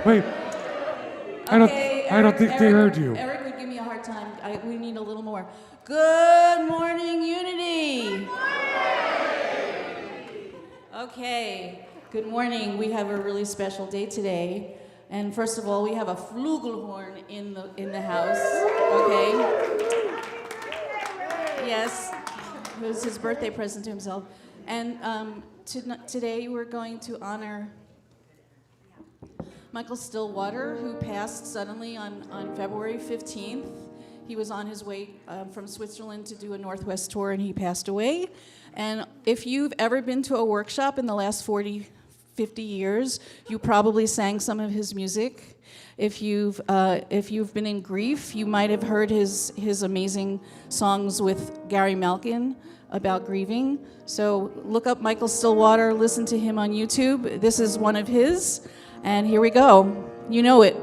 Wait. Okay, I don't think they heard you. Eric would give me a hard time. We need a little more. Good morning, Unity. Okay, good morning. We have a really special day today. And first of all, we have a flugelhorn in the house. Okay. Yes, it was his birthday present to himself. And today we're going to honor Michael Stillwater, who passed suddenly on February 15th. He was on his way from Switzerland to do a Northwest tour, and he passed away. And if you've ever been to a workshop in the last 40, 50 years, you probably sang some of his music. If you've been in grief, you might have heard his amazing songs with Gary Malkin about grieving. So look up Michael Stillwater, listen to him on YouTube. This is one of his. And here we go. You know it. I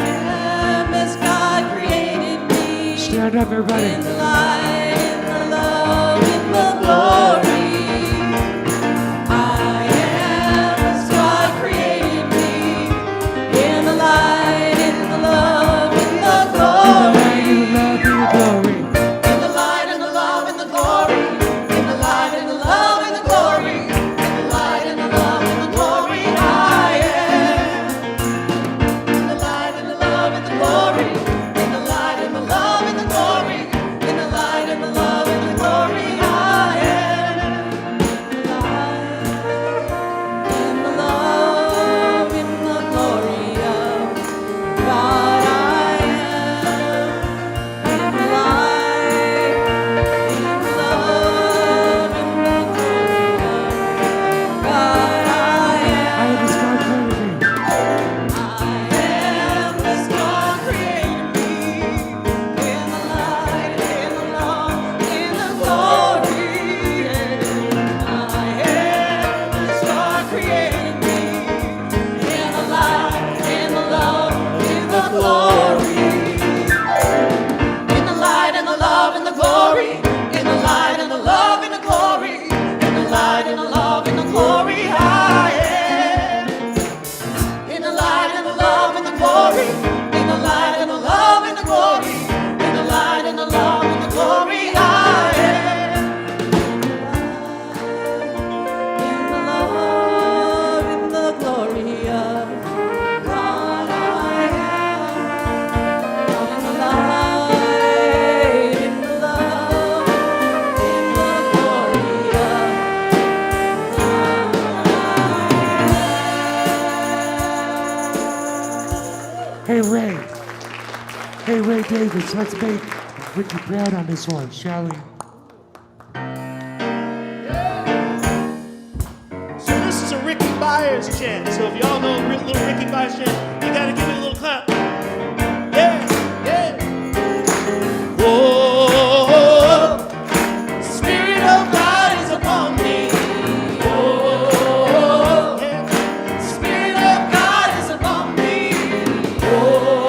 am as God created me. Stand up, everybody. In the light, in the love, in the glory. I am as God created me. In the light, in the love, in the glory. In the light, in the love, in the glory. Hey, Ray Davis, let's make Ricky proud on this one, shall we? So this is a Ricky Byers chant. So if y'all know little Ricky Byers chant, you gotta give me a little clap. Yeah, yeah. Whoa, Spirit of God is upon me. Whoa, yeah. Spirit of God is upon me. Whoa.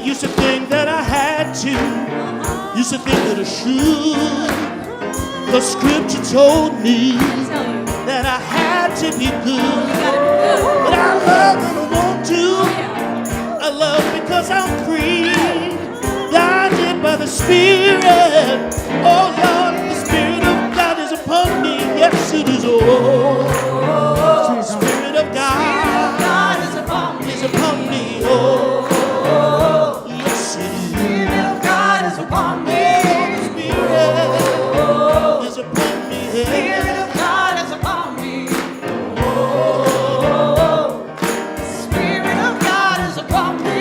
Used to think that I should. The scripture told me that I had to be good. But I love and I want to. I love because I'm free. Guided by the Spirit. Oh Lord, the Spirit of God is upon me. Yes, it is. Oh, Spirit of God is upon me. Is upon me. Oh. Upon me, Spirit is upon me. Spirit of God is upon me. Oh, Spirit of God is upon me.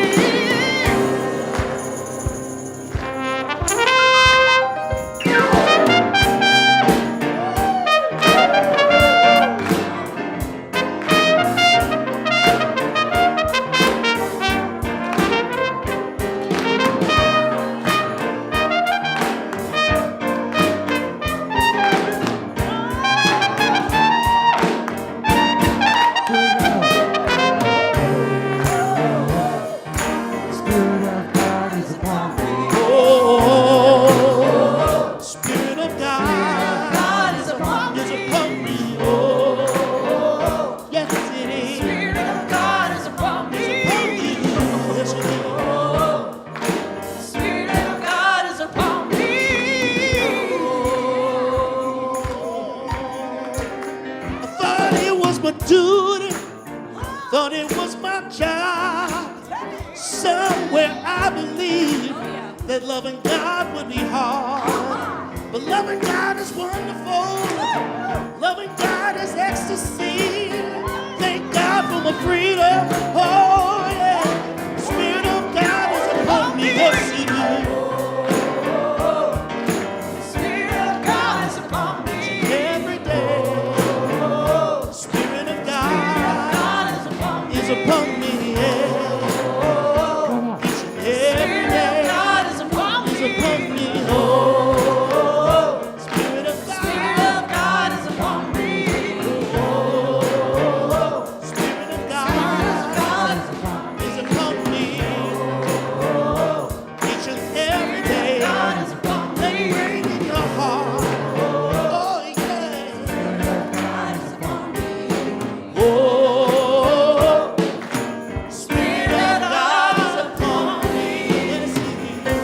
Thought it was my job. Somewhere I believed that loving God would be hard. But loving God is wonderful. Loving God is ecstasy. Thank God for my freedom. Oh, yeah. The Spirit of God is upon me. Yes, He is. The Spirit of God is upon me. Every day. The Spirit of God is upon me. Yeah. Each and every day. God is upon me. Is upon me. Oh. Spirit of God. Spirit of God is upon me. Spirit of God God is upon me. is upon me. Each and every day. God is upon me. Let it rain in your heart. Oh, yeah. God is upon me. Oh, Spirit of God is upon me. Yes, He is.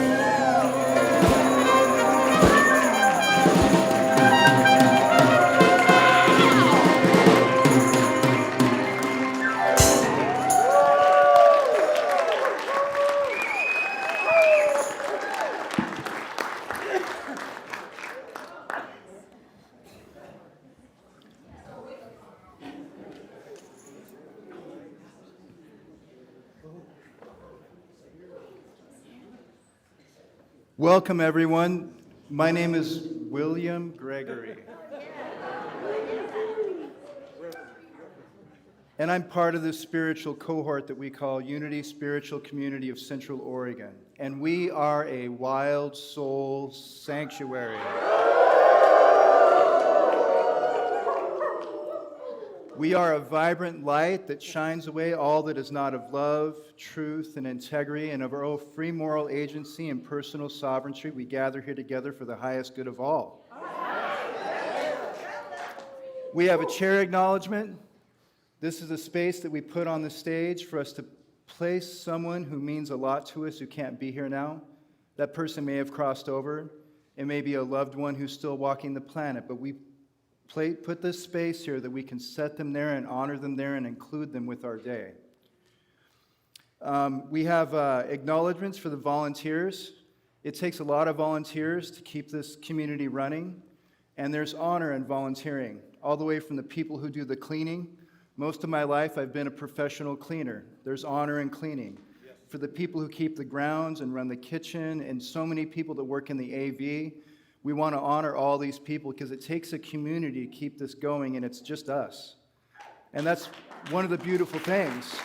Welcome, everyone. My name is William Gregory. And I'm part of this spiritual cohort that we call Unity Spiritual Community of Central Oregon. And we are a wild soul sanctuary. We are a vibrant light that shines away all that is not of love, truth, and integrity, and of our own free moral agency and personal sovereignty. We gather here together for the highest good of all. We have a chair acknowledgement. This is a space that we put on the stage for us to place someone who means a lot to us who can't be here now. That person may have crossed over. It may be a loved one who's still walking the planet, but we put this space here that we can set them there and honor them there and include them with our day. We have acknowledgments for the volunteers. It takes a lot of volunteers to keep this community running, and there's honor in volunteering, all the way from the people who do the cleaning. Most of my life, I've been a professional cleaner. There's honor in cleaning. For the people who keep the grounds and run the kitchen, and so many people that work in the AV, we want to honor all these people because it takes a community to keep this going, and it's just us. And that's one of the beautiful things.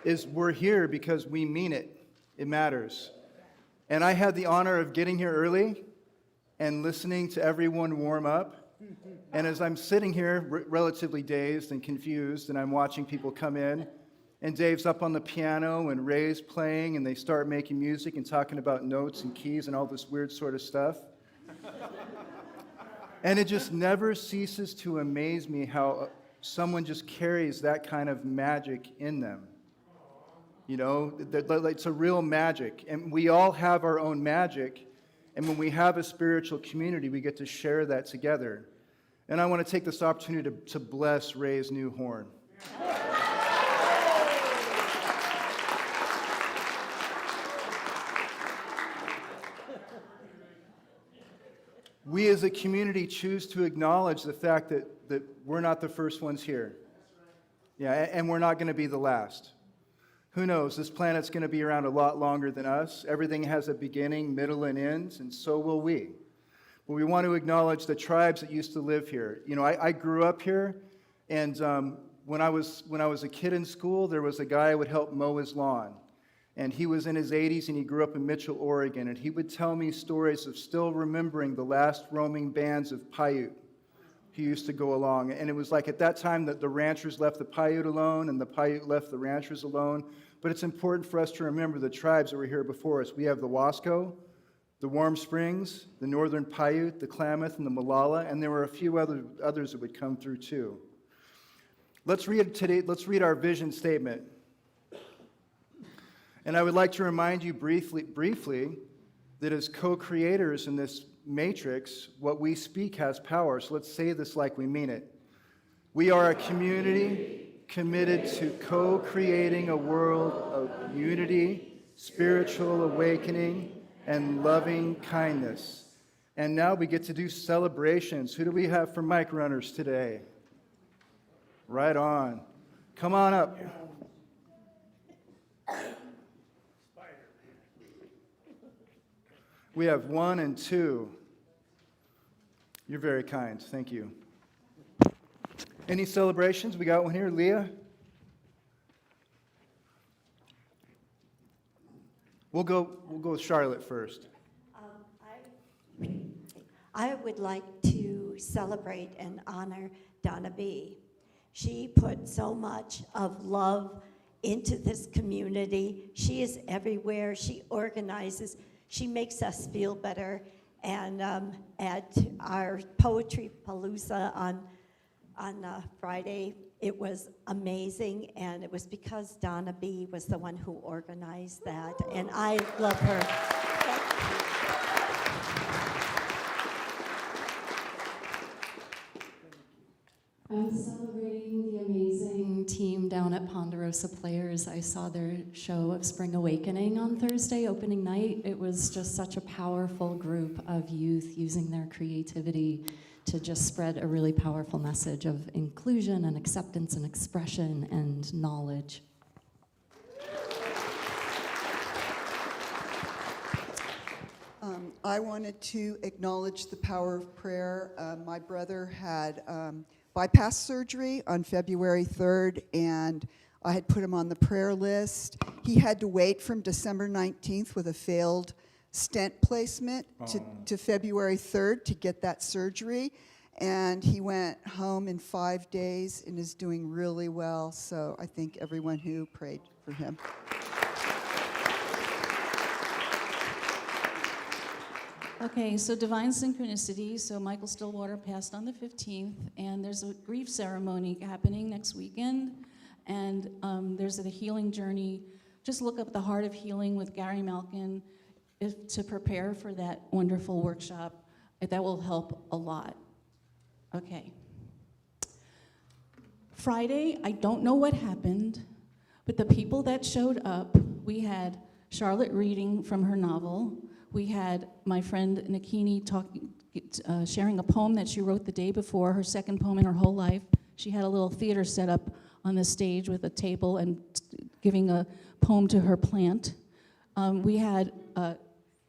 Is we're here because we mean it. It matters. And I had the honor of getting here early and listening to everyone warm up. And as I'm sitting here relatively dazed and confused, and I'm watching people come in, and Dave's up on the piano, and Ray's playing, and they start making music and talking about notes and keys and all this weird sort of stuff. And it just never ceases to amaze me how someone just carries that kind of magic in them. You know, it's a real magic. And we all have our own magic. And when we have a spiritual community, we get to share that together. And I want to take this opportunity to bless Ray's new horn. We as a community choose to acknowledge the fact that we're not the first ones here. Yeah, and we're not going to be the last. Who knows? This planet's going to be around a lot longer than us. Everything has a beginning, middle, and ends, and so will we. But we want to acknowledge the tribes that used to live here. You know, I grew up here, and when I was a kid in school, there was a guy who would help mow his lawn. And he was in his 80s, and he grew up in Mitchell, Oregon. And he would tell me stories of still remembering the last roaming bands of Paiute. He used to go along. And it was like at that time that the ranchers left the Paiute alone, and the Paiute left the ranchers alone. But it's important for us to remember the tribes that were here before us. We have the Wasco, the Warm Springs, the Northern Paiute, the Klamath, and the Molalla. And there were a few others that would come through too. Let's read our vision statement. And I would like to remind you briefly that as co-creators in this matrix, what we speak has power. So let's say this like we mean it. We are a community committed to co-creating a world of unity, spiritual awakening, and loving kindness. And now we get to do celebrations. Who do we have for mic runners today? Right on. Come on up. We have 1 and 2. You're very kind. Thank you. Any celebrations? We got one here. Leah? We'll go with Charlotte first. I would like to celebrate and honor Donna B. She put so much of love into this community. She is everywhere. She organizes. She makes us feel better. And at our Poetry Palooza on Friday, it was amazing. And it was because Donna B. was the one who organized that. And I love her. I'm celebrating the amazing team down at Ponderosa Players. I saw their show of Spring Awakening on Thursday, opening night. It was just such a powerful group of youth using their creativity to just spread a really powerful message of inclusion and acceptance and expression and knowledge. I wanted to acknowledge the power of prayer. My brother had bypass surgery on February 3rd, and I had put him on the prayer list. He had to wait from December 19th with a failed stent placement to February 3rd to get that surgery. And he went home in 5 days and is doing really well. So I thank everyone who prayed for him. Okay, so divine synchronicity. So Michael Stillwater passed on the 15th, and there's a grief ceremony happening next weekend, and there's a healing journey. Just look up the Heart of Healing with Gary Malkin to prepare for that wonderful workshop. That will help a lot. Okay. Friday, I don't know what happened, but the people that showed up, we had Charlotte reading from her novel. We had my friend Nakini sharing a poem that she wrote the day before, her second poem in her whole life. She had a little theater set up on the stage with a table and giving a poem to her plant. We had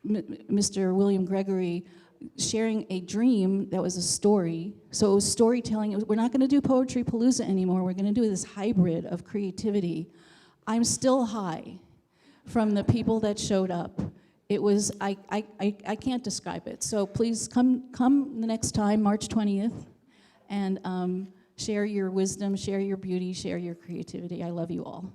Mr. William Gregory sharing a dream that was a story. So it was storytelling. We're not going to do Poetry Palooza anymore. We're going to do this hybrid of creativity. I'm still high from the people that showed up. It was, I can't describe it. So please come the next time, March 20th, and share your wisdom, share your beauty, share your creativity. I love you all.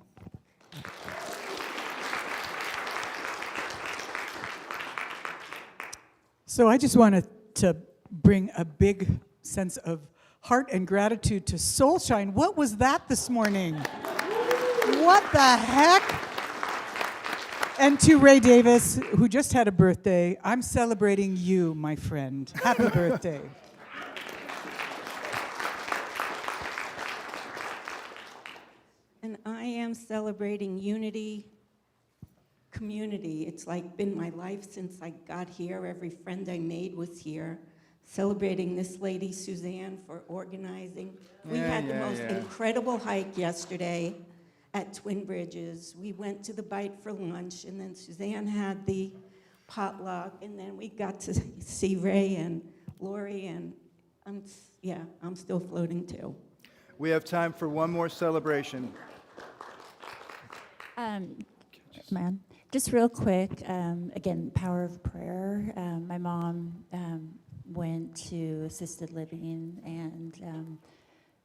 So I just wanted to bring a big sense of heart and gratitude to Soulshine. What was that this morning? What the heck? And to Ray Davis, who just had a birthday, I'm celebrating you, my friend. Happy birthday. And I am celebrating unity, community. It's like been my life since I got here. Every friend I made was here. Celebrating this lady, Suzanne, for organizing. We had the most incredible hike yesterday at Twin Bridges. We went to the Bite for lunch, and then Suzanne had the potluck, and then we got to see Ray and Lori, and I'm still floating too. We have time for one more celebration. Man, just real quick, again, power of prayer. My mom went to assisted living, and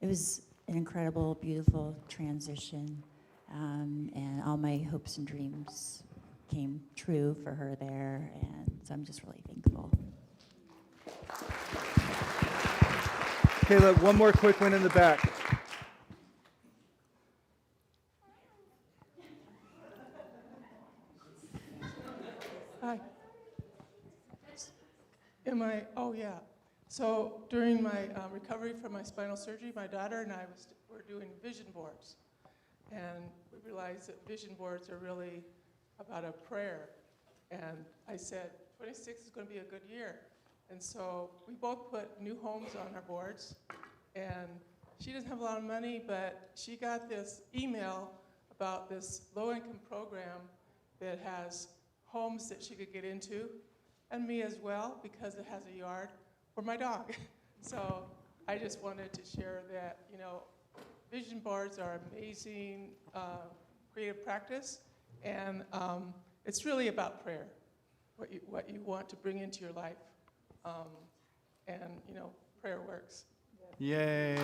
it was an incredible, beautiful transition. And all my hopes and dreams came true for her there, and so I'm just really thankful. Okay, look, one more quick one in the back. Hi. Am I Oh, yeah. So during my recovery from my spinal surgery, my daughter and I were doing vision boards. And we realized that vision boards are really about a prayer. And I said, 26 is going to be a good year. And so we both put new homes on our boards. And she doesn't have a lot of money, but she got this email about this low-income program that has homes that she could get into, and me as well, because it has a yard for my dog. So I just wanted to share that, you know, vision boards are amazing creative practice, and it's really about prayer, what you want to bring into your life, and you know, prayer works. Yay.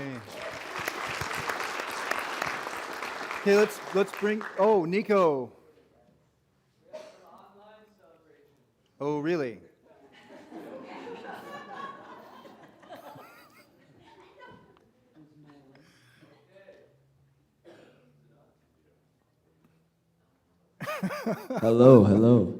Okay, let's bring, oh, Nico. Oh, really? Hello, hello.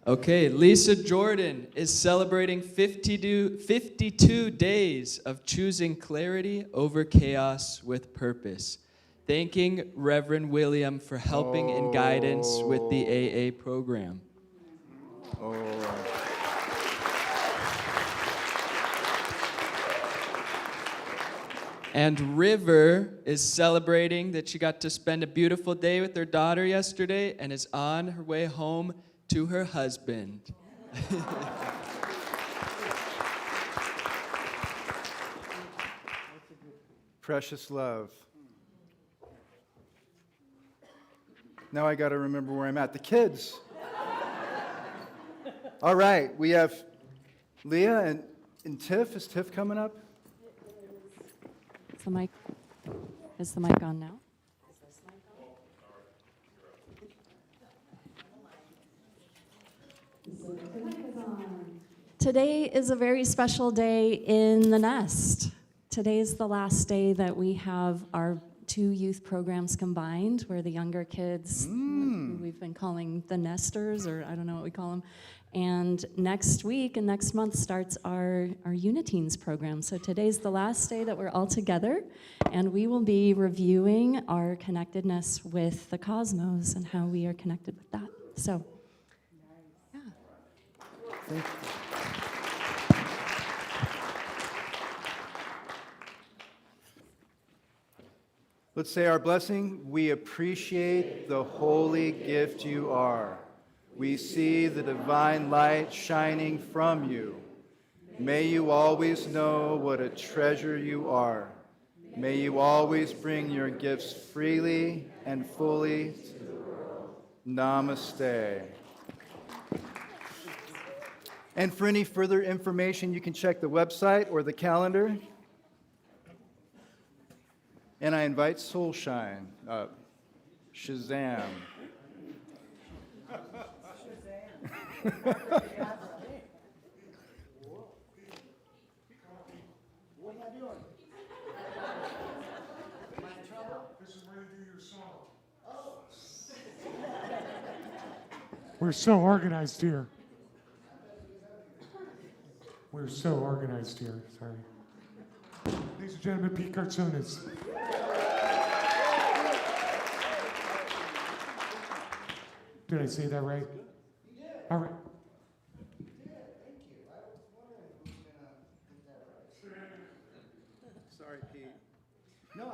Okay, Lisa Jordan is celebrating 52 days of choosing clarity over chaos with purpose. Thanking Reverend William for helping and guidance with the AA program. And River is celebrating that she got to spend a beautiful day with her daughter yesterday and is on her way home to her husband. Precious love. Now I got to remember where I'm at. The kids. All right, we have Leah and Tiff. Is Tiff coming up? Is the mic on now? Today is a very special day in the Nest. Today is the last day that we have our 2 youth programs combined, where the younger kids, who we've been calling the Nesters, or I don't know what we call them, and next week and next month starts our Uniteens program. So today's the last day that we're all together, and we will be reviewing our connectedness with the cosmos and how we are connected with that. So, yeah. Thank you. Let's say our blessing. We appreciate the holy gift you are. We see the divine light shining from you. May you always know what a treasure you are. May you always bring your gifts freely and fully to the world. Namaste. And for any further information, you can check the website or the calendar. And I invite Soulshine up. Shazam. What am I doing? Am I in trouble? This is where you do your song. Oh. We're so organized here. We're so organized here. Sorry. Ladies and gentlemen, Pete Cartsonis. Did I say that right? You did. All right. You did. Thank you. I was wondering who's going to get that right. Sorry, Pete. No,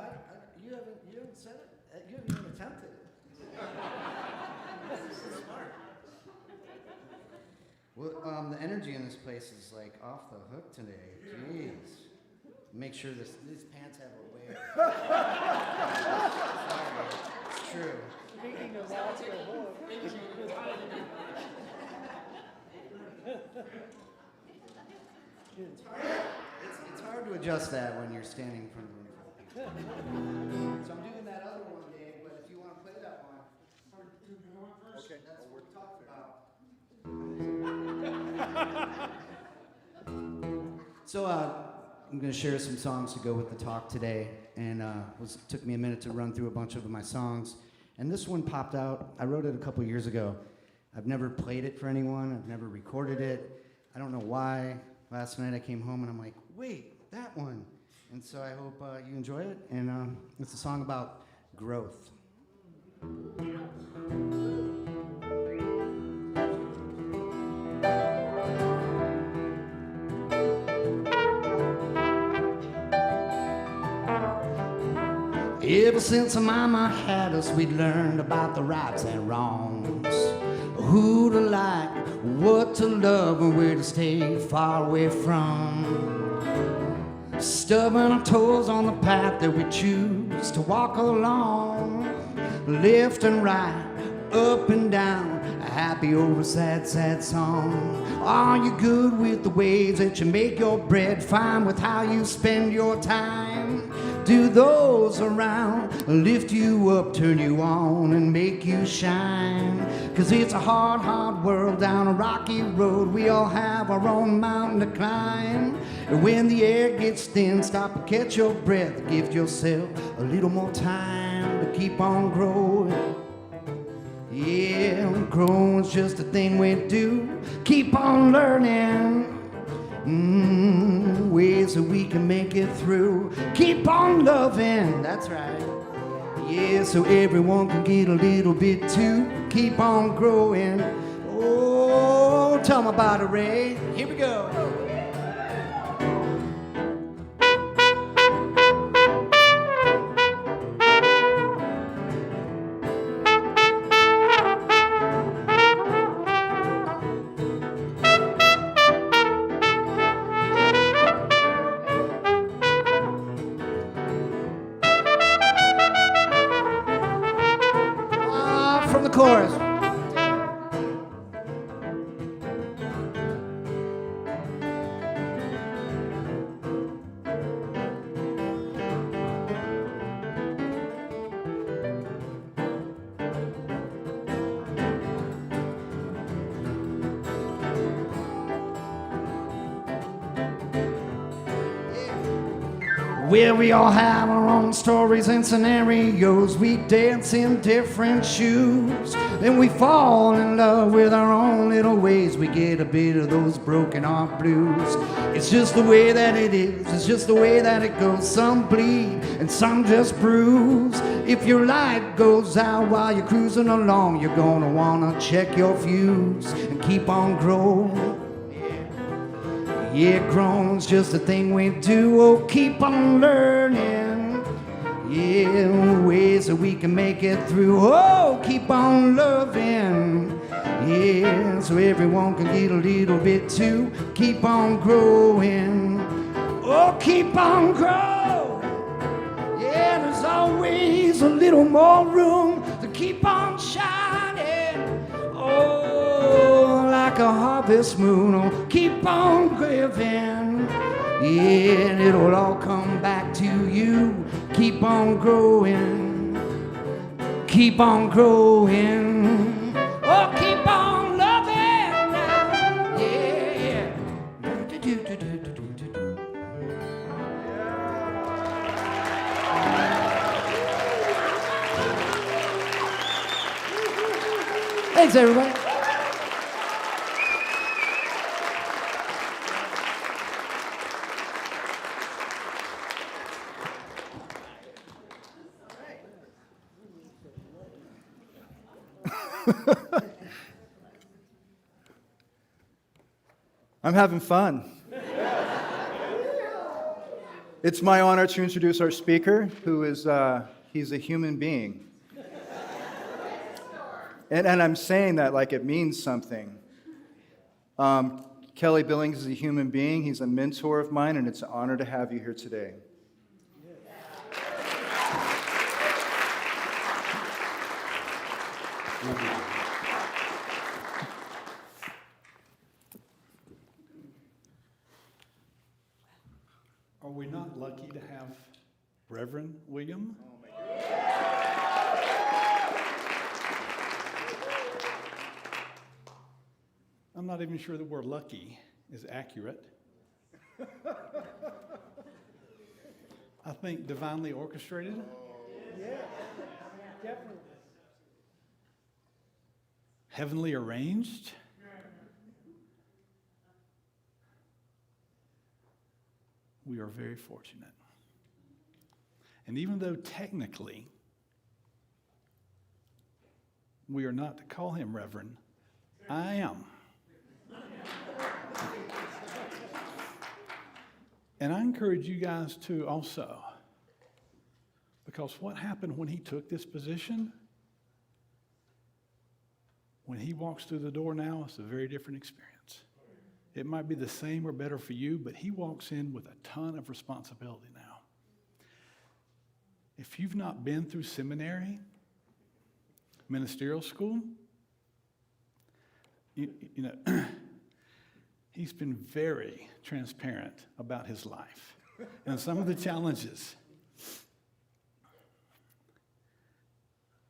you haven't said it. You haven't even attempted it. This is smart. Well, the energy in this place is like off the hook today. Jeez. Make sure these pants have a wear. Sorry, it's true. Speaking of off the hook. It's hard to adjust that when you're standing in front of a room full of people. So I'm doing that other one, Dave, but if you want to play that one. Okay, that's what we're talking about. So I'm going to share some songs to go with the talk today, and took me a minute to run through a bunch of my songs. And this one popped out. I wrote it a couple years ago. I've never played it for anyone. I've never recorded it. I don't know why. last night I came home and I'm like, wait, that one. And so I hope you enjoy it. And it's a song about growth. Ever since Mama had us, we learned about the rights and wrongs, who to like, what to love, and where to stay far away from. Stubbing our toes on the path that we choose to walk along, left and right, up and down, a happy over sad, sad song. Are you good with the ways that you make your bread? Fine with how you spend your time? Do those around lift you up, turn you on, and make you shine? 'Cause it's a hard, hard world down a rocky road. We all have our own mountain to climb. And when the air gets thin, stop and catch your breath. Give yourself a little more time to keep on growing. Yeah, growing's just a thing we do. Keep on learning. Ways that we can make it through. Keep on loving, that's right. Yeah, so everyone can get a little bit too. Keep on growing. Oh, tell me about it, Ray. Here we go. From the chorus. Where we all have our own stories and scenarios. We dance in different shoes. Then we fall in love with our own little ways. We get a bit of those broken heart blues. It's just the way that it is. It's just the way that it goes. Some bleed and some just bruise. If your light goes out while you're cruising along, you're gonna wanna check your fuse and keep on growing. Yeah, growing's just a thing we do. Oh, keep on learning. Yeah, ways that we can make it through. Oh, keep on loving. Yeah, so everyone can get a little bit too. Keep on growing. Oh, keep on growing. Yeah, there's always a little more room to keep on shining. Oh, like a harvest moon. Oh, keep on giving. Yeah, and it'll all come back to you. Keep on growing. Keep on growing. Oh, keep on loving. Yeah. Thanks, everybody. I'm having fun. It's my honor to introduce our speaker, who is, he's a human being. And I'm saying that like it means something. Kelly Billings is a human being. He's a mentor of mine, and it's an honor to have you here today. Are we not lucky to have Reverend William? I'm not even sure the word lucky is accurate. I think divinely orchestrated. Yeah, definitely. Heavenly arranged. we are very fortunate. And even though technically we are not to call him Reverend, I am. And I encourage you guys to also, because what happened when he took this position, when he walks through the door now, it's a very different experience. It might be the same or better for you, but he walks in with a ton of responsibility now. If you've not been through seminary, ministerial school, you know, he's been very transparent about his life and some of the challenges.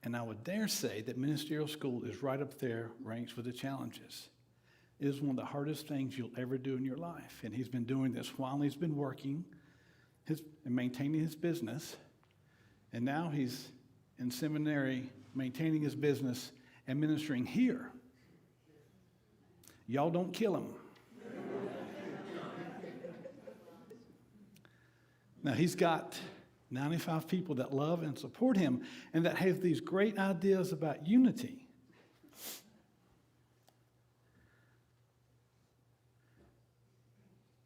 And I would dare say that ministerial school is right up there, ranks with the challenges. It is one of the hardest things you'll ever do in your life. And he's been doing this while he's been working and maintaining his business. And now he's in seminary, maintaining his business and ministering here. Y'all don't kill him. Now, he's got 95 people that love and support him and that have these great ideas about unity.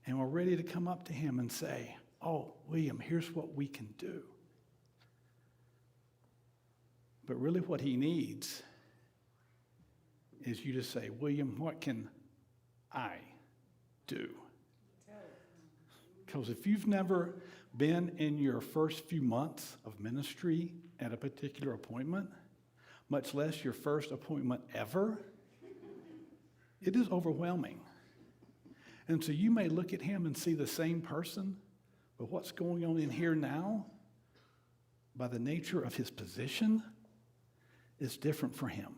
And we're ready to come up to him and say, oh, William, here's what we can do. But really what he needs is you to say, William, what can I do? Because if you've never been in your first few months of ministry at a particular appointment, much less your first appointment ever, it is overwhelming. And so you may look at him and see the same person, but what's going on in here now, by the nature of his position, is different for him.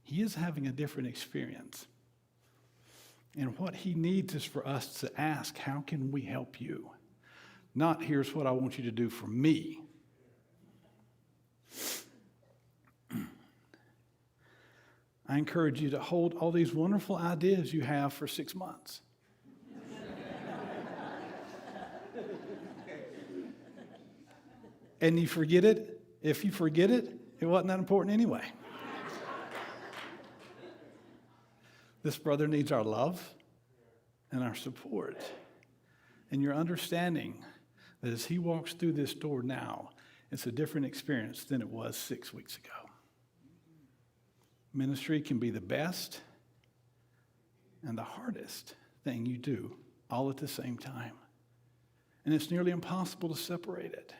He is having a different experience. And what he needs is for us to ask, how can we help you? Not, here's what I want you to do for me. I encourage you to hold all these wonderful ideas you have for 6 months. And you forget it. If you forget it, it wasn't that important anyway. This brother needs our love and our support and your understanding that as he walks through this door now, it's a different experience than it was 6 weeks ago. Ministry can be the best and the hardest thing you do all at the same time. And it's nearly impossible to separate it.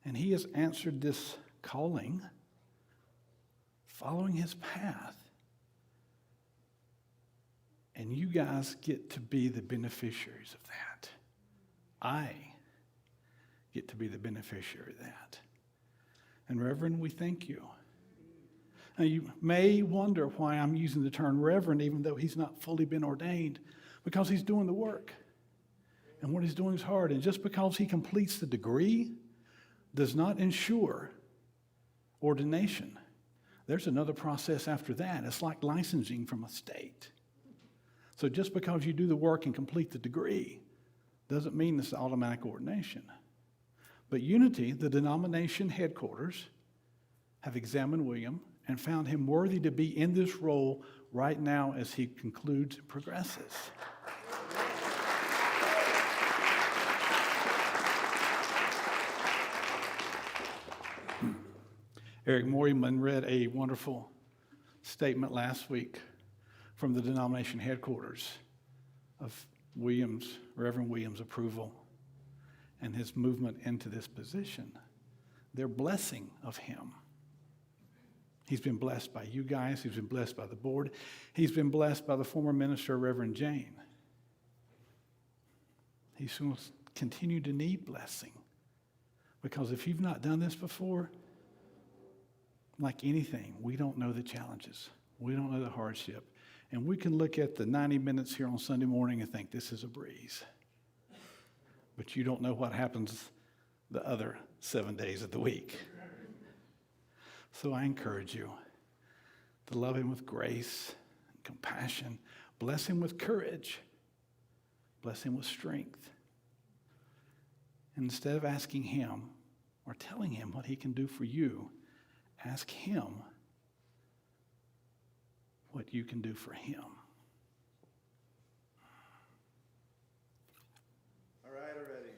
And he has answered this calling, following his path. And you guys get to be the beneficiaries of that. I get to be the beneficiary of that. And Reverend, we thank you. Now, you may wonder why I'm using the term Reverend, even though he's not fully been ordained, because he's doing the work. And what he's doing is hard. And just because he completes the degree does not ensure ordination. There's another process after that. It's like licensing from a state. So just because you do the work and complete the degree doesn't mean it's automatic ordination. But Unity, the denomination headquarters, have examined William and found him worthy to be in this role right now as he concludes and progresses. Eric Moreyman read a wonderful statement last week from the denomination headquarters of Reverend Williams' approval and his movement into this position. Their blessing of him. He's been blessed by you guys. He's been blessed by the board. He's been blessed by the former minister, Reverend Jane. He's going to continue to need blessing. Because if you've not done this before, like anything, we don't know the challenges. We don't know the hardship. And we can look at the 90 minutes here on Sunday morning and think this is a breeze. But you don't know what happens the other 7 days of the week. So I encourage you to love him with grace and compassion. Bless him with courage. Bless him with strength. Instead of asking him or telling him what he can do for you, ask him what you can do for him. All right, already.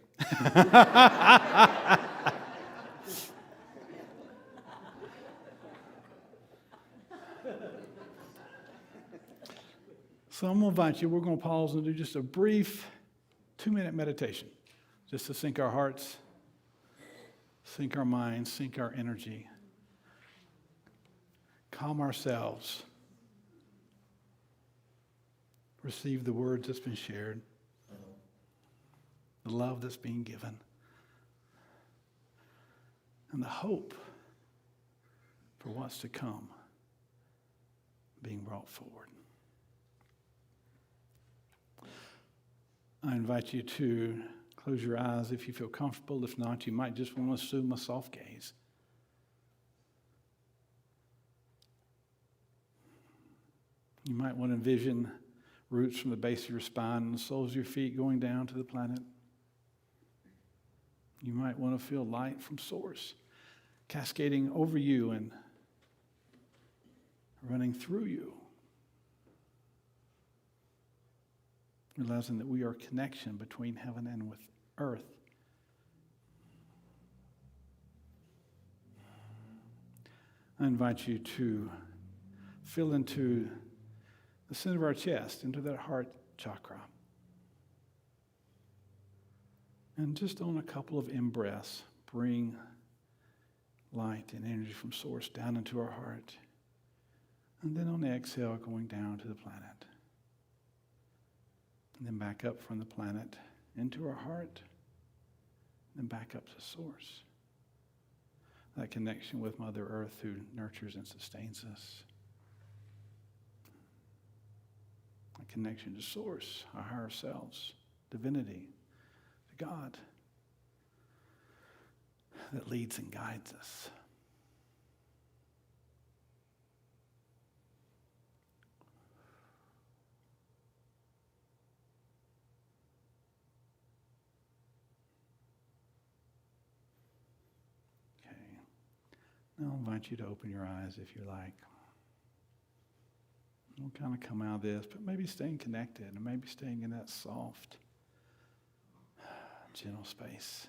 So I'm going to invite you, we're going to pause and do just a brief 2-minute meditation, just to sync our hearts, sync our minds, sync our energy, calm ourselves, receive the words that's been shared, the love that's being given, and the hope for what's to come being brought forward. I invite you to close your eyes if you feel comfortable. If not, you might just want to assume a soft gaze. You might want to envision roots from the base of your spine and the soles of your feet going down to the planet. You might want to feel light from source cascading over you and running through you. Realizing that we are a connection between heaven and with earth. I invite you to feel into the center of our chest, into that heart chakra. And just on a couple of in-breaths, bring light and energy from source down into our heart. And then on the exhale, going down to the planet. And then back up from the planet into our heart, and back up to source. That connection with Mother Earth who nurtures and sustains us. A connection to source, our higher selves, divinity, to God, that leads and guides us. Now I'll invite you to open your eyes if you like. We'll kind of come out of this, but maybe staying connected and maybe staying in that soft, gentle space.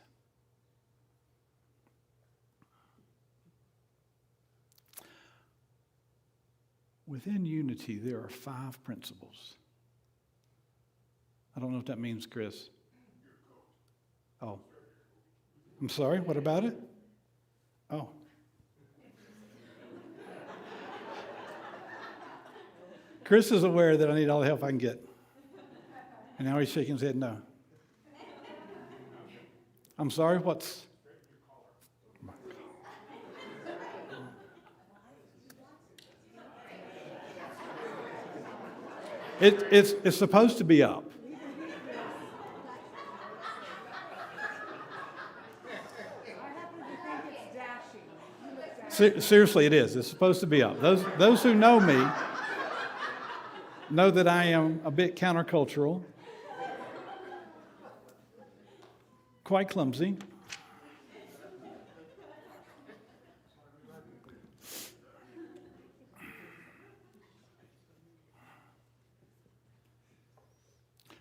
Within unity, there are 5 principles. I don't know if that means, Chris. Oh. I'm sorry, what about it? Oh. Chris is aware that I need all the help I can get. And now he's shaking his head no. I'm sorry, what's... It's supposed to be up. Seriously, it is. It's supposed to be up. Those who know me know that I am a bit countercultural, quite clumsy.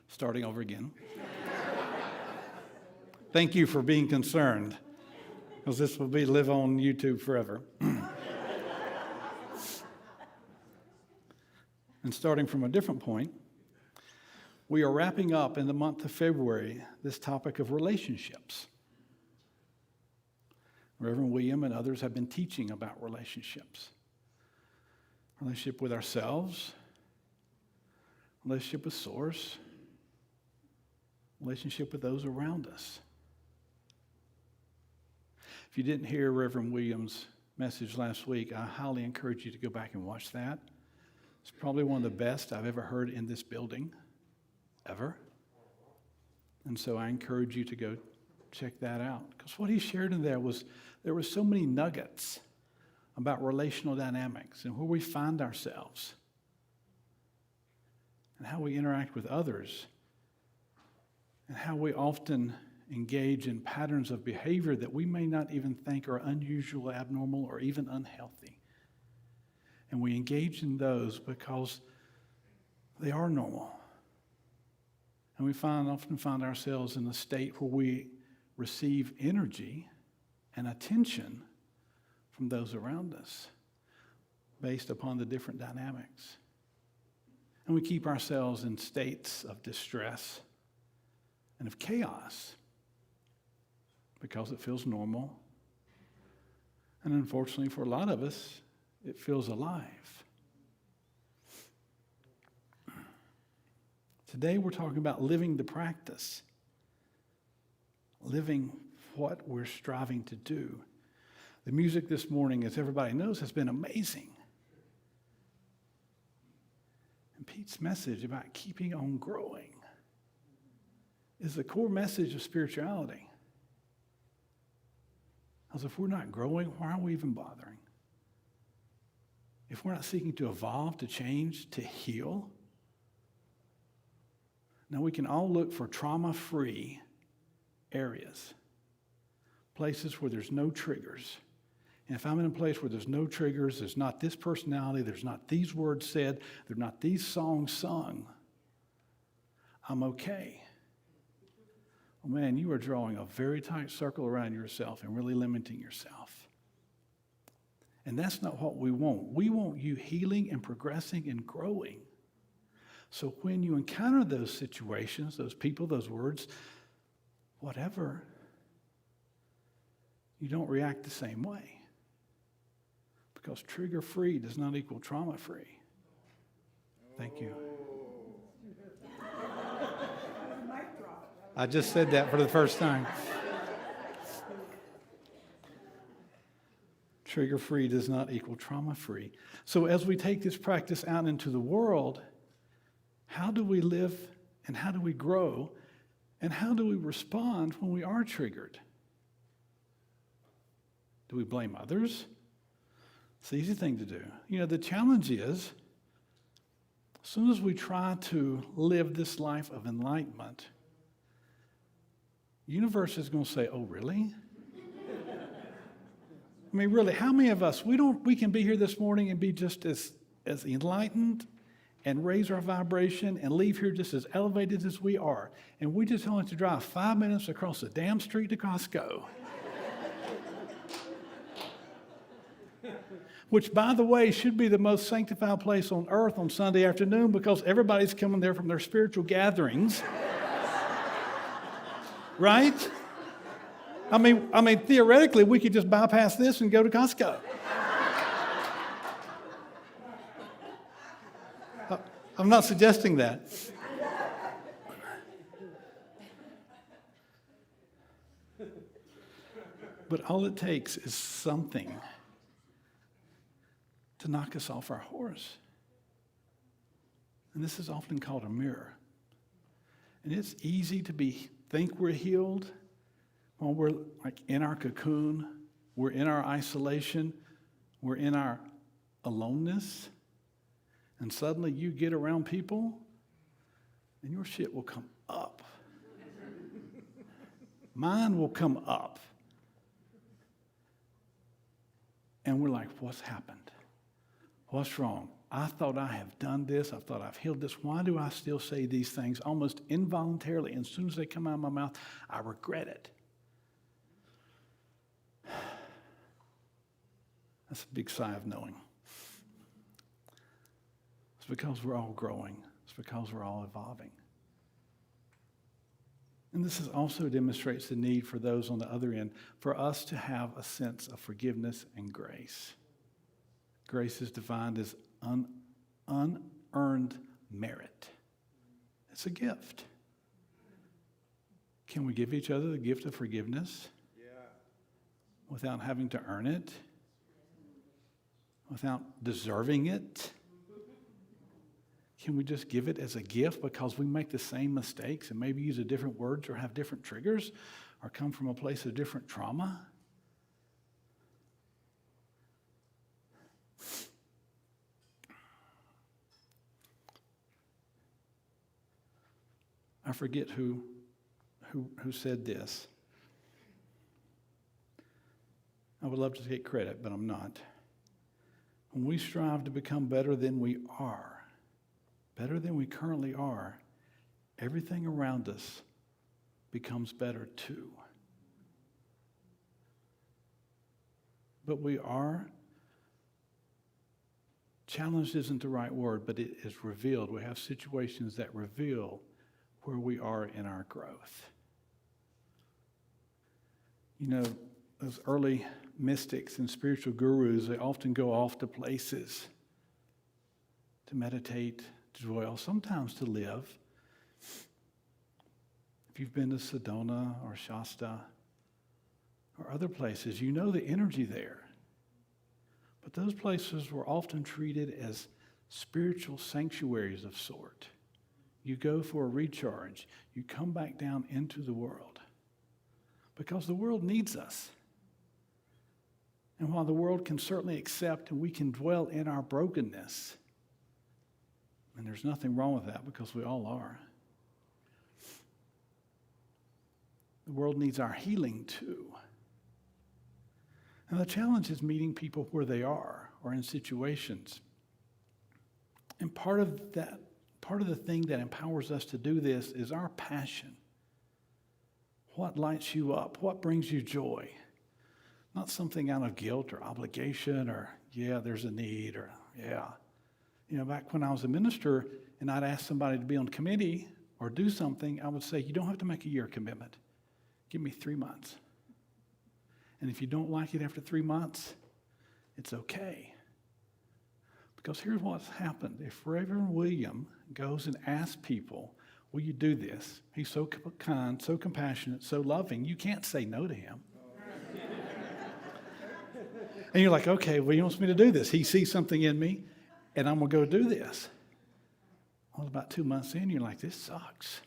Starting over again. Thank you for being concerned, because this will be live on YouTube forever. And starting from a different point, we are wrapping up in the month of February this topic of relationships. Reverend William and others have been teaching about relationships. Relationship with ourselves, relationship with Source, relationship with those around us. If you didn't hear Reverend William's message last week, I highly encourage you to go back and watch that. It's probably one of the best I've ever heard in this building, ever. And so I encourage you to go check that out. Because what he shared in there were so many nuggets about relational dynamics and where we find ourselves and how we interact with others and how we often engage in patterns of behavior that we may not even think are unusual, abnormal, or even unhealthy. And we engage in those because they are normal. And we often find ourselves in a state where we receive energy and attention from those around us based upon the different dynamics. And we keep ourselves in states of distress and of chaos because it feels normal. And unfortunately, for a lot of us, it feels alive. Today, we're talking about living the practice, living what we're striving to do. The music this morning, as everybody knows, has been amazing. And Pete's message about keeping on growing is the core message of spirituality. Because if we're not growing, why are we even bothering? If we're not seeking to evolve, to change, to heal, now we can all look for trauma-free areas, places where there's no triggers. And if I'm in a place where there's no triggers, there's not this personality, there's not these words said, there's not these songs sung, I'm okay. Well, man, you are drawing a very tight circle around yourself and really limiting yourself. And that's not what we want. We want you healing and progressing and growing. So when you encounter those situations, those people, those words, whatever, you don't react the same way. Because trigger-free does not equal trauma-free. Thank you. I just said that for the first time. Trigger-free does not equal trauma-free. So as we take this practice out into the world, how do we live and how do we grow and how do we respond when we are triggered? Do we blame others? It's the easy thing to do. You know, the challenge is, as soon as we try to live this life of enlightenment, the universe is going to say, oh, really? I mean, really, how many of us, we can be here this morning and be just as enlightened and raise our vibration and leave here just as elevated as we are. And we just only have to drive 5 minutes across the damn street to Costco. Which, by the way, should be the most sanctified place on earth on Sunday afternoon because everybody's coming there from their spiritual gatherings. Right? I mean, theoretically, we could just bypass this and go to Costco. I'm not suggesting that. But all it takes is something to knock us off our horse. And this is often called a mirror. And it's easy to think we're healed when we're like in our cocoon, we're in our isolation, we're in our aloneness. And suddenly you get around people and your shit will come up. Mine will come up. And we're like, what's happened? What's wrong? I thought I have done this. I thought I've healed this. Why do I still say these things almost involuntarily? And as soon as they come out of my mouth, I regret it. That's a big sigh of knowing. It's because we're all growing. It's because we're all evolving. And this also demonstrates the need for those on the other end, for us to have a sense of forgiveness and grace. Grace is defined as unearned merit. It's a gift. Can we give each other the gift of forgiveness? Yeah. Without having to earn it? Without deserving it? Can we just give it as a gift because we make the same mistakes and maybe use different words or have different triggers or come from a place of different trauma? I forget who who said this. I would love to take credit, but I'm not. When we strive to become better than we are, better than we currently are, everything around us becomes better too. But we are, challenged isn't the right word, but it is revealed. We have situations that reveal where we are in our growth. You know, those early mystics and spiritual gurus, they often go off to places to meditate, to dwell, sometimes to live. If you've been to Sedona or Shasta or other places, you know the energy there. But those places were often treated as spiritual sanctuaries of sort. You go for a recharge. You come back down into the world. Because the world needs us. And while the world can certainly accept and we can dwell in our brokenness, and there's nothing wrong with that because we all are, the world needs our healing too. And the challenge is meeting people where they are or in situations. And part of the thing that empowers us to do this is our passion. What lights you up? What brings you joy? Not something out of guilt or obligation or, yeah, there's a need or, yeah. You know, back when I was a minister and I'd ask somebody to be on committee or do something, I would say, you don't have to make a year commitment. Give me 3 months. And if you don't like it after 3 months, it's okay. Because here's what's happened. If Reverend William goes and asks people, will you do this? He's so kind, so compassionate, so loving, you can't say no to him. And you're like, okay, well, he wants me to do this. He sees something in me, and I'm going to go do this. Well, about 2 months in, you're like, this sucks.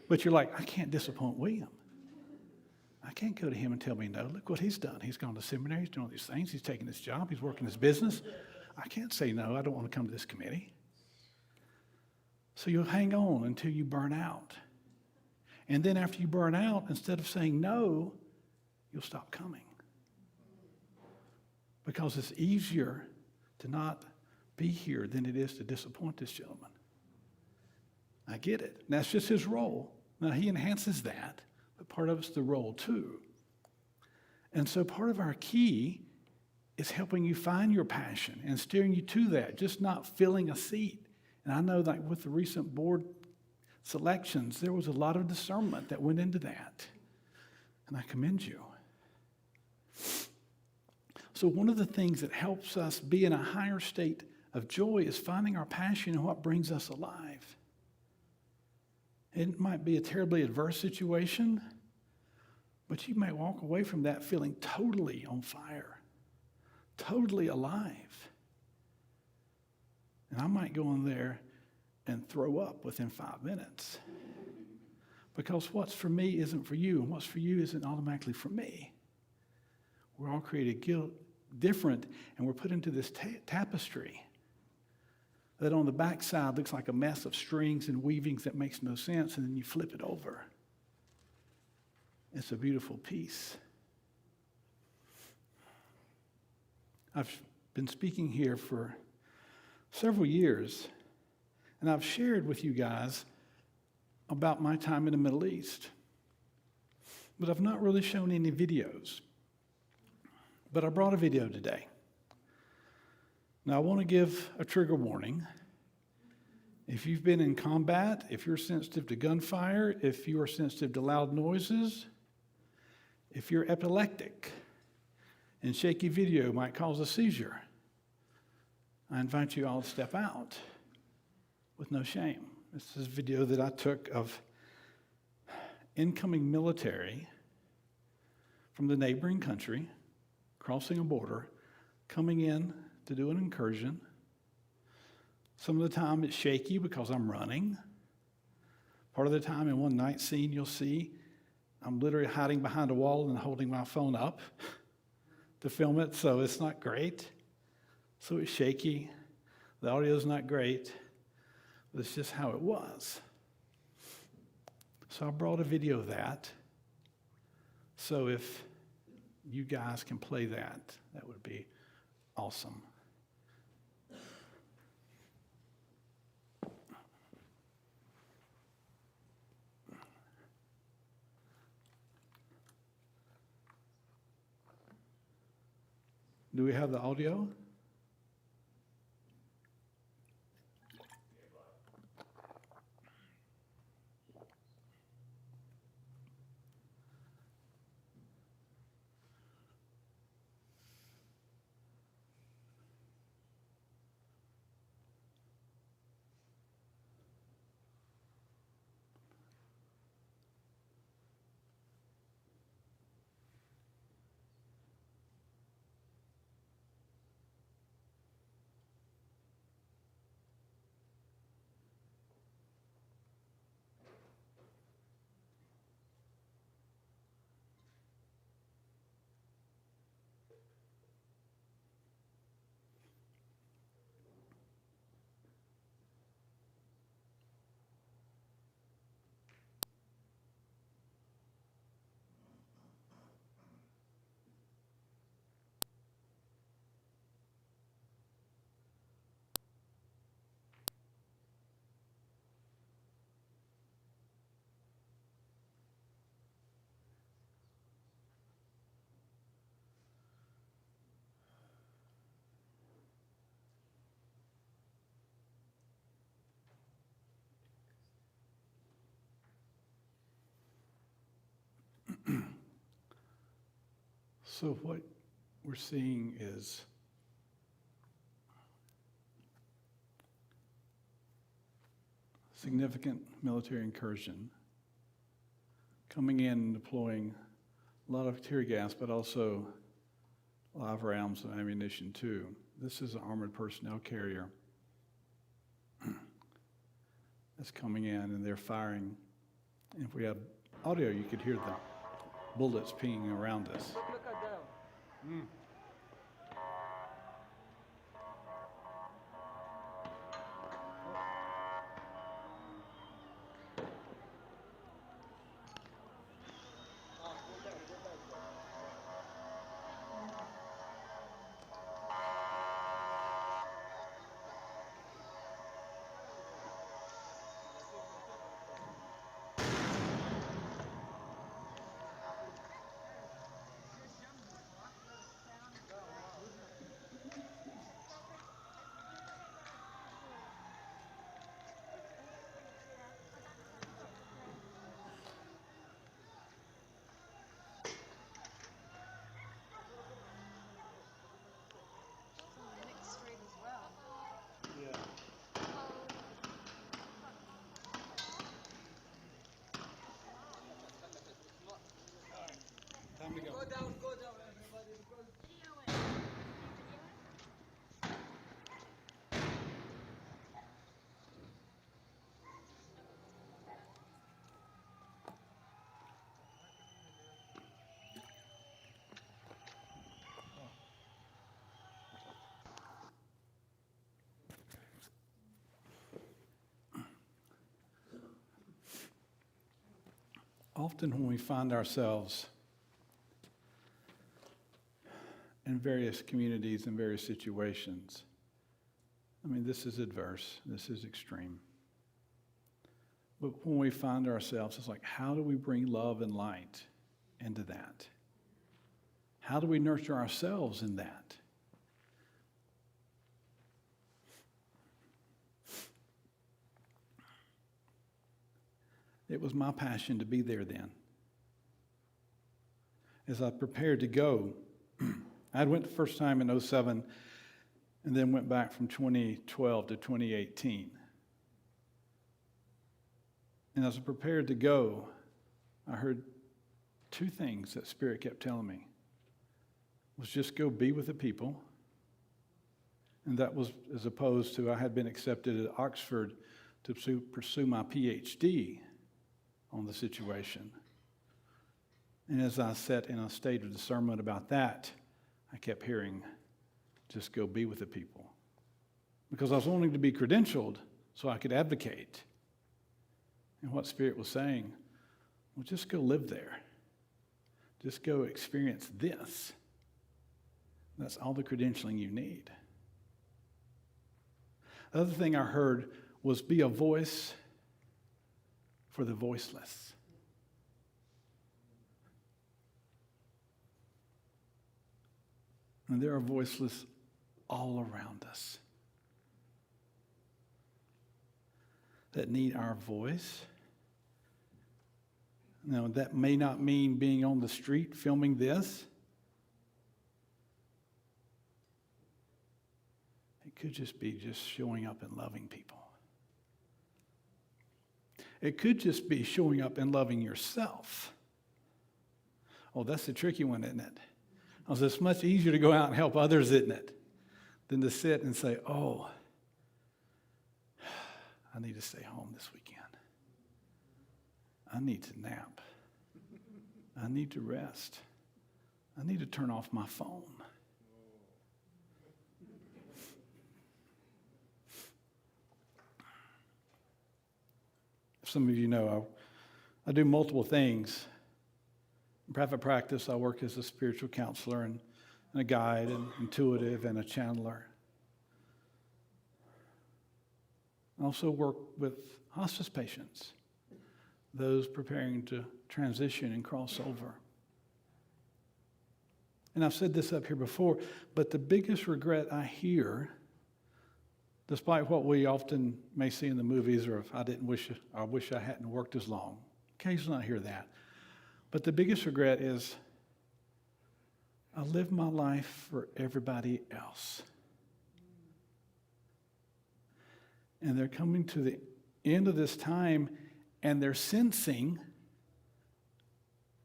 But you're like, I can't disappoint William. I can't go to him and tell me no. Look what he's done. He's gone to seminary. He's doing all these things. He's taking this job. He's working his business. I can't say no. I don't want to come to this committee. So you'll hang on until you burn out. And then after you burn out, instead of saying no, you'll stop coming. Because it's easier to not be here than it is to disappoint this gentleman. I get it. And that's just his role. Now, he enhances that, but part of it's the role too. And so part of our key is helping you find your passion and steering you to that, just not filling a seat. And I know that with the recent board selections, there was a lot of discernment that went into that. And I commend you. So one of the things that helps us be in a higher state of joy is finding our passion and what brings us alive. It might be a terribly adverse situation, but you may walk away from that feeling totally on fire, totally alive. And I might go in there and throw up within 5 minutes. Because what's for me isn't for you, and what's for you isn't automatically for me. We're all created different, and we're put into this tapestry that on the backside looks like a mess of strings and weavings that makes no sense, and then you flip it over. It's a beautiful piece. I've been speaking here for several years, and I've shared with you guys about my time in the Middle East. But I've not really shown any videos. But I brought a video today. Now, I want to give a trigger warning. If you've been in combat, if you're sensitive to gunfire, if you are sensitive to loud noises, if you're epileptic, and shaky video might cause a seizure, I invite you all to step out with no shame. This is a video that I took of incoming military from the neighboring country, crossing a border, coming in to do an incursion. Some of the time it's shaky because I'm running. Part of the time in one night scene you'll see I'm literally hiding behind a wall and holding my phone up to film it, so it's not great. So it's shaky. The audio's not great, but it's just how it was. So I brought a video of that. So if you guys can play that, that would be awesome. Do we have the audio? So what we're seeing is significant military incursion coming in and deploying a lot of tear gas, but also live rounds and ammunition too. This is an armored personnel carrier that's coming in, and they're firing. And if we had audio, you could hear the bullets pinging around us. Look at them. Time to go. Go down, everybody. Often when we find ourselves in various communities and various situations, I mean, this is adverse, this is extreme. But when we find ourselves, it's like, how do we bring love and light into that? How do we nurture ourselves in that? It was my passion to be there then. As I prepared to go, I went the first time in 2007 and then went back from 2012 to 2018. And as I prepared to go, I heard two things that Spirit kept telling me. Was just go be with the people. And that was as opposed to I had been accepted at Oxford to pursue my PhD on the situation. And as I sat in a state of discernment about that, I kept hearing, just go be with the people. Because I was wanting to be credentialed so I could advocate. And what Spirit was saying Well, just go live there. Just go experience this. That's all the credentialing you need. The other thing I heard was be a voice for the voiceless. And there are voiceless all around us that need our voice. Now, that may not mean being on the street filming this. It could just be just showing up and loving people. It could just be showing up and loving yourself. Oh, that's the tricky one, isn't it? Because it's much easier to go out and help others, isn't it? Than to sit and say, oh, I need to stay home this weekend. I need to nap. I need to rest. I need to turn off my phone. Some of you know I do multiple things. In private practice, I work as a spiritual counselor and a guide and intuitive and a channeler. I also work with hospice patients, those preparing to transition and cross over. And I've said this up here before, but the biggest regret I hear, despite what we often may see in the movies, or if I wish I hadn't worked as long. Occasionally I hear that. But the biggest regret is I live my life for everybody else. And they're coming to the end of this time and they're sensing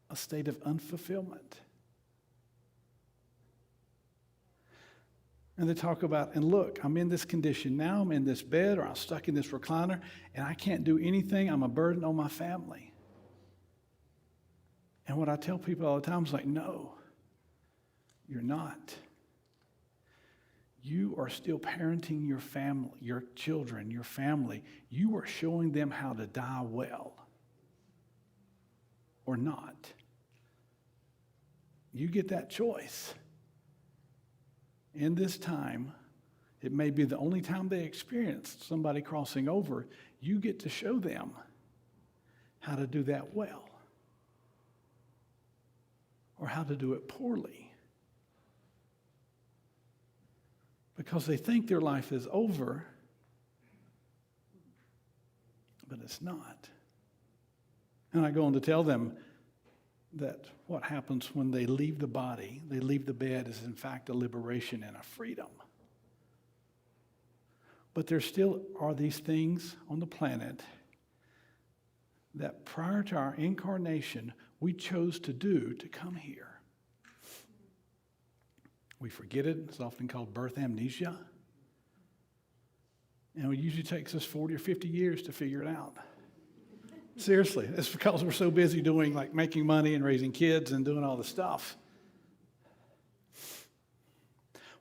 a state of unfulfillment. And they talk about, and look, I'm in this condition now, I'm in this bed, or I'm stuck in this recliner, and I can't do anything. I'm a burden on my family. And what I tell people all the time is like, no, you're not. You are still parenting your family, your children, your family. You are showing them how to die well or not. You get that choice. In this time, it may be the only time they experience somebody crossing over. You get to show them how to do that well or how to do it poorly. Because they think their life is over, but it's not. And I go on to tell them that what happens when they leave the body, they leave the bed, is in fact a liberation and a freedom. But there still are these things on the planet that prior to our incarnation, we chose to do to come here. We forget it. It's often called birth amnesia. And it usually takes us 40 or 50 years to figure it out. Seriously, it's because we're so busy doing, like, making money and raising kids and doing all the stuff.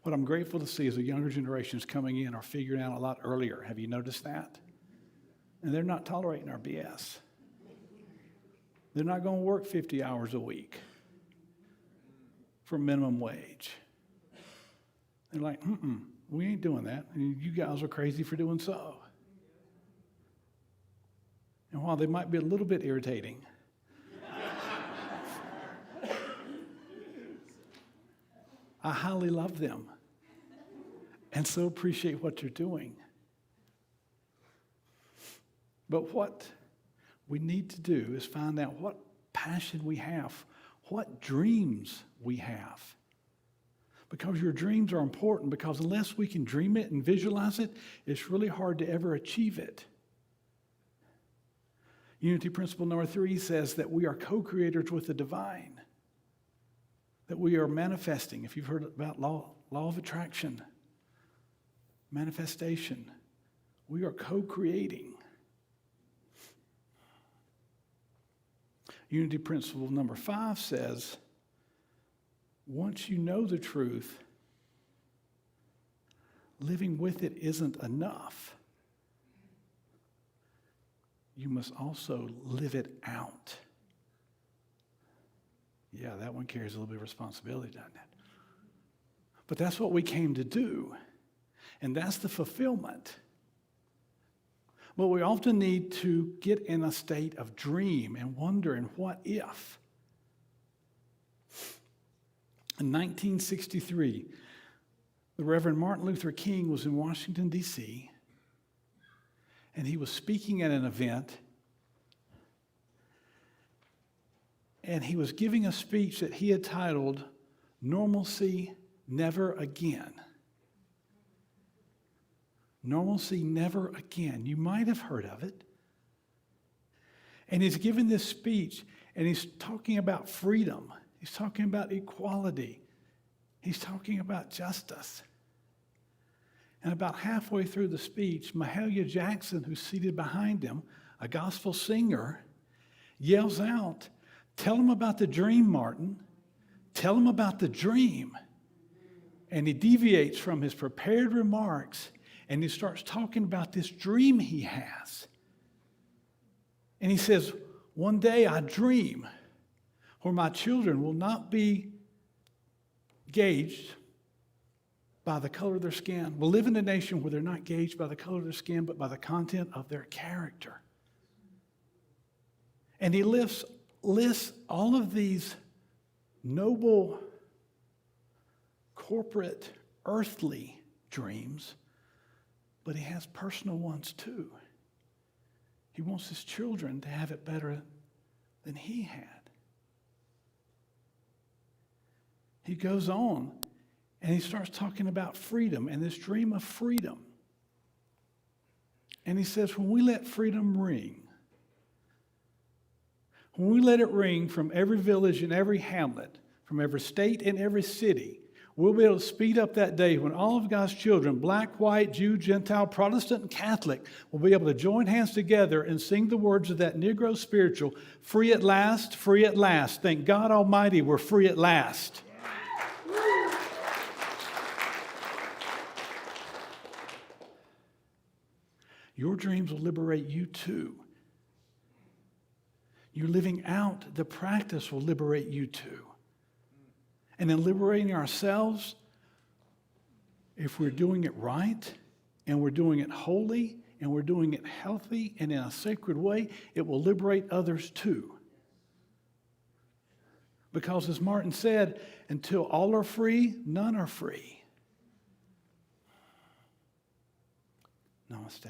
What I'm grateful to see is the younger generations coming in are figuring out a lot earlier. Have you noticed that? And they're not tolerating our BS. They're not going to work 50 hours a week for minimum wage. They're like, we ain't doing that. And you guys are crazy for doing so. And while they might be a little bit irritating, I highly love them and so appreciate what you're doing. But what we need to do is find out what passion we have, what dreams we have. Because your dreams are important, because unless we can dream it and visualize it, it's really hard to ever achieve it. Unity principle number 3 says that we are co-creators with the divine, that we are manifesting. If you've heard about law of attraction, manifestation, we are co-creating. Unity principle number 5 says, once you know the truth, living with it isn't enough. You must also live it out. Yeah, that one carries a little bit of responsibility, doesn't it? But that's what we came to do. And that's the fulfillment. But we often need to get in a state of dream and wonder and what if. In 1963, the Reverend Martin Luther King was in Washington, D.C., and he was speaking at an event, and he was giving a speech that he had titled, Normalcy Never Again. Normalcy Never Again. You might have heard of it. And he's giving this speech, and he's talking about freedom. He's talking about equality. He's talking about justice. And about halfway through the speech, Mahalia Jackson, who's seated behind him, a gospel singer, yells out, "Tell him about the dream, Martin. Tell him about the dream." And he deviates from his prepared remarks, and he starts talking about this dream he has. And he says, "One day I dream where my children will not be gauged by the color of their skin. We'll live in a nation where they're not gauged by the color of their skin, but by the content of their character." And he lists all of these noble, corporate, earthly dreams, but he has personal ones too. He wants his children to have it better than he had. He goes on and he starts talking about freedom and this dream of freedom. And he says, when we let freedom ring, when we let it ring from every village and every hamlet, from every state and every city, we'll be able to speed up that day when all of God's children, black, white, Jew, Gentile, Protestant, and Catholic, will be able to join hands together and sing the words of that Negro spiritual, free at last, free at last. Thank God Almighty, we're free at last. Your dreams will liberate you too. You living out the practice will liberate you too. And in liberating ourselves, if we're doing it right, and we're doing it holy, and we're doing it healthy and in a sacred way, it will liberate others too. Because as Martin said, until all are free, none are free. Namaste.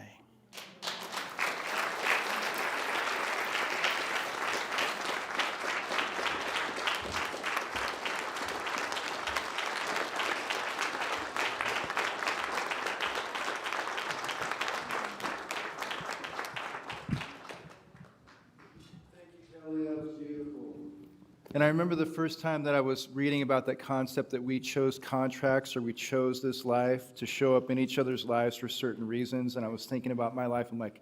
And I remember the first time that I was reading about that concept that we chose contracts or we chose this life to show up in each other's lives for certain reasons. And I was thinking about my life. I'm like,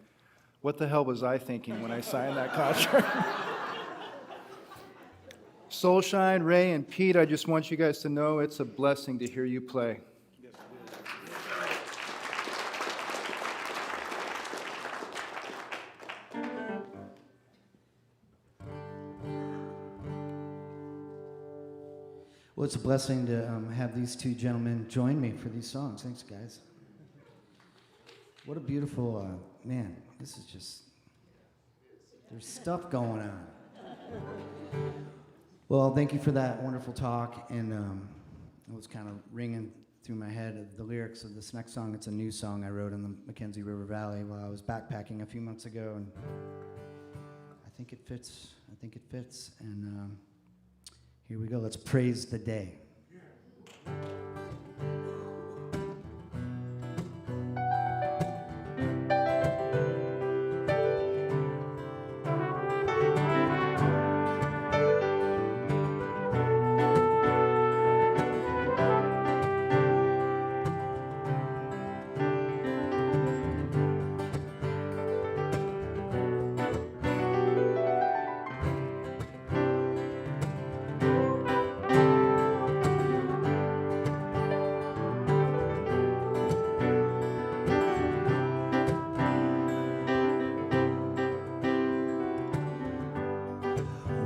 what the hell was I thinking when I signed that contract? Soulshine, Ray, and Pete, I just want you guys to know it's a blessing to hear you play. Well, it's a blessing to have these two gentlemen join me for these songs. Thanks, guys. What a beautiful, man, this is just, there's stuff going on. Well, thank you for that wonderful talk, and it was kind of ringing through my head of the lyrics of this next song. It's a new song I wrote in the Mackenzie River Valley while I was backpacking a few months ago, and I think it fits, and here we go. Let's praise the day.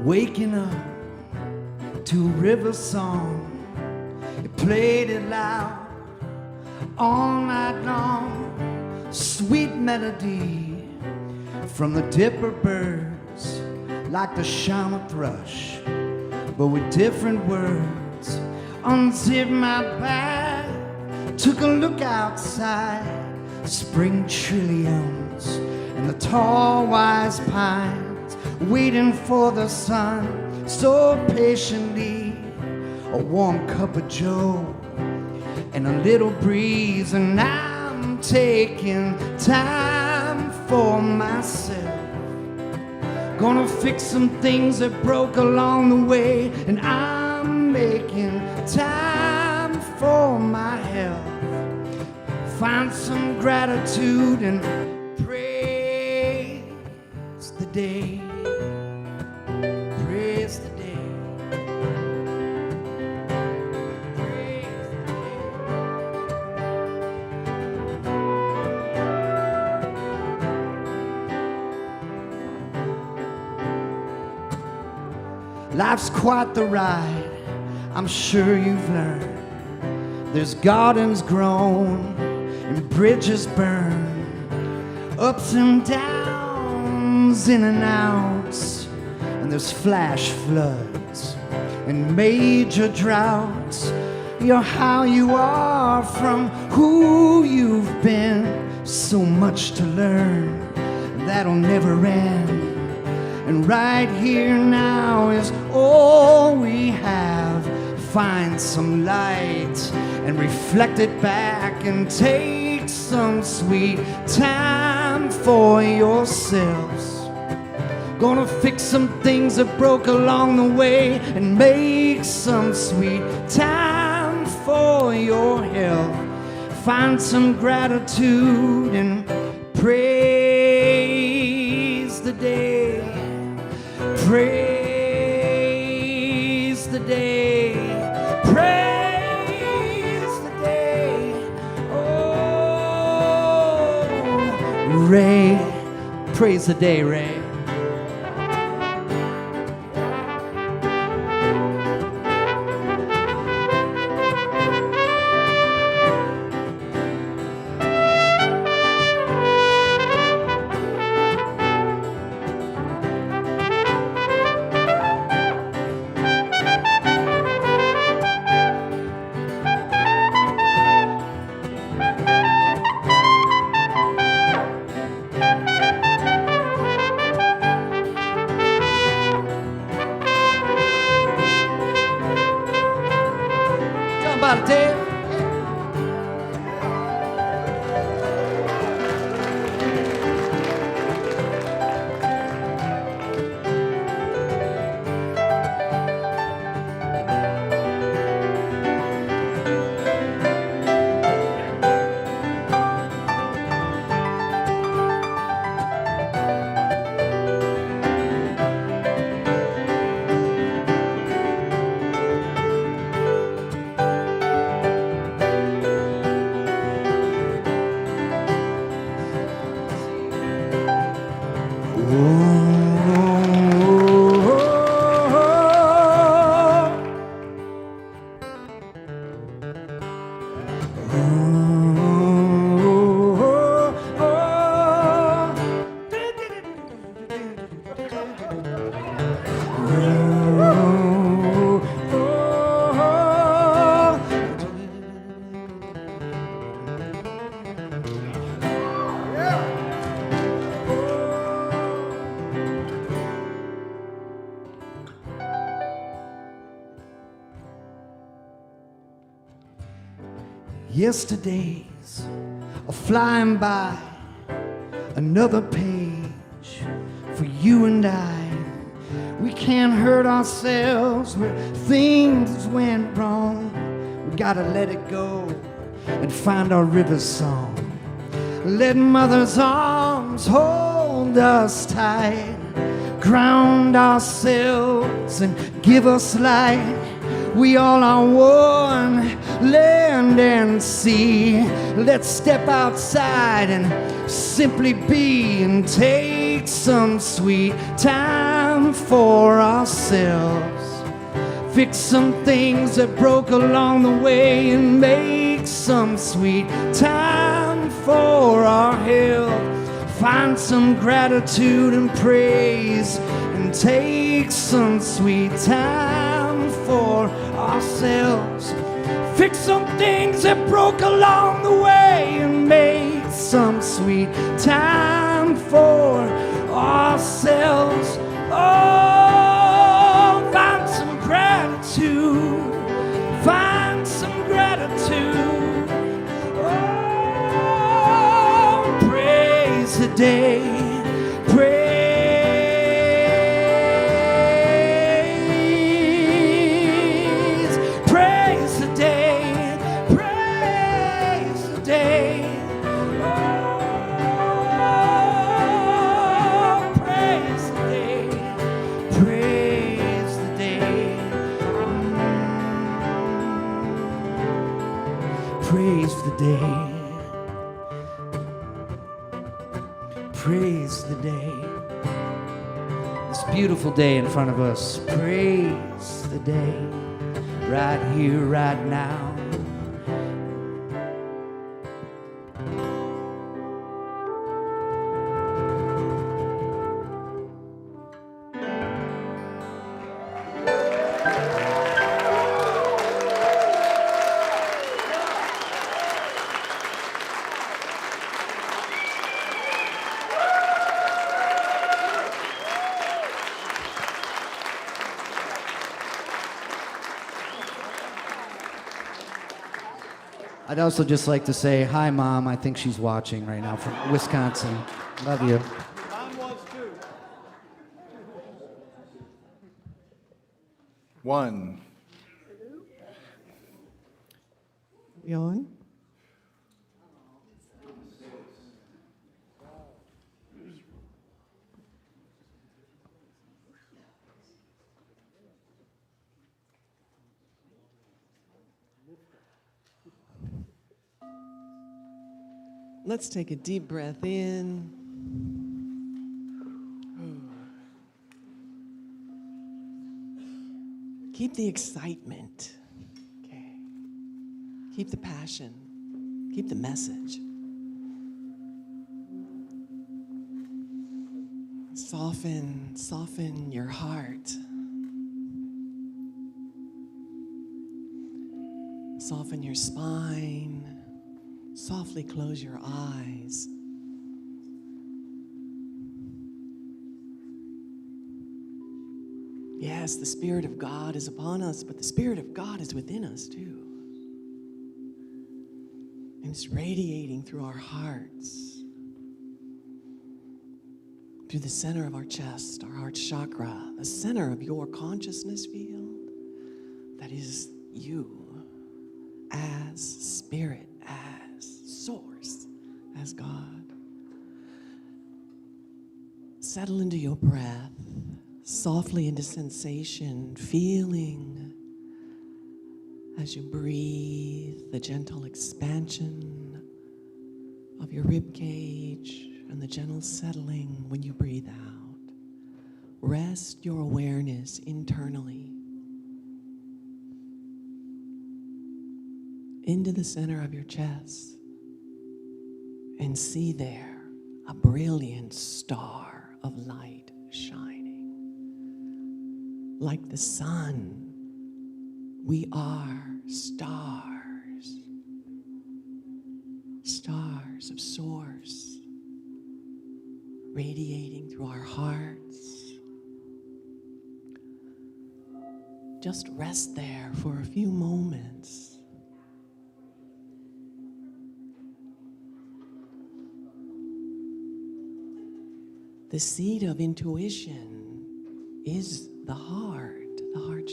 Waking up to a river song. He played it loud all night long. Sweet melody from the dipper birds, like the Shama thrush, but with different words. Unzipped my bag, took a look outside. Spring trilliums and the tall wise pines, waiting for the sun so patiently. A warm cup of joe and a little breeze, and I'm taking time for myself. Gonna fix some things that broke along the way, and I'm making time for my health. Find some gratitude and praise the day. Praise the day. Praise the day. Life's quite the ride, I'm sure you've learned. There's gardens grown and bridges burn, ups and downs, in and outs, and there's flash floods and major droughts. You're how you are from who you've been. So much to learn, that'll never end. And right here now is all we have. Find some light and reflect it back, and take some sweet time for yourselves. Gonna fix some things that broke along the way, and make some sweet time for your health. Find some gratitude and praise the day. Praise the day. Praise the day. Oh, Ray, praise the day, Ray. About it, Dave. Yesterdays are flying by, another page for you and I. We can't hurt ourselves where things went wrong. We gotta let it go and find our river song. Let Mother's arms hold us tight, ground ourselves and give us light. We all are one, land and sea. Let's step outside and simply be, and take some sweet time for ourselves. Fix some things that broke along the way and make some sweet time for our health. Find some gratitude and praise and take some sweet time for ourselves. Fix some things that broke along the way and make some sweet time for ourselves. Oh, find some gratitude. Find some gratitude. Oh, praise the day. Praise the day. Praise the day. Oh, praise the day. Praise the day. Praise the day. Praise the day. This beautiful day in front of us. Praise the day. Right here, right now. I'd also just like to say, hi, Mom. I think she's watching right now from Wisconsin. Love you. Mine was too. One. We on? Let's take a deep breath in. Keep the excitement. Okay. Keep the passion. Keep the message. Soften your heart. Soften your spine. Softly close your eyes. Yes, the Spirit of God is upon us, but the Spirit of God is within us too. And it's radiating through our hearts, through the center of our chest, our heart chakra, the center of your consciousness field. That is you as Spirit, as Source, as God. Settle into your breath, softly into sensation, feeling as you breathe the gentle expansion of your rib cage and the gentle settling when you breathe out. Rest your awareness internally into the center of your chest and see there a brilliant star of light shining. Like the sun, we are stars, stars of Source, radiating through our hearts. Just rest there for a few moments. The seat of intuition is the heart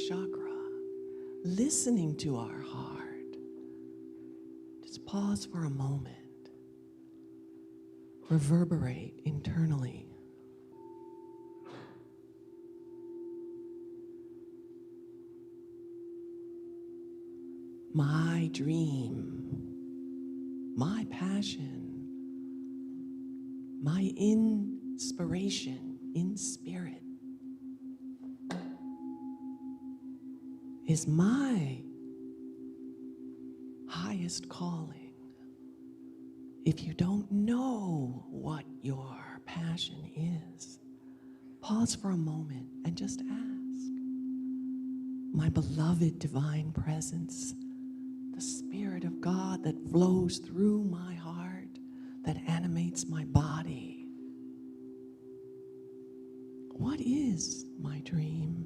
chakra. Listening to our heart. Just pause for a moment. Reverberate internally. My dream, my passion, my inspiration in spirit is my highest calling. If you don't know what your passion is, pause for a moment and just ask. My beloved divine presence, the Spirit of God that flows through my heart, that animates my body. What is my dream?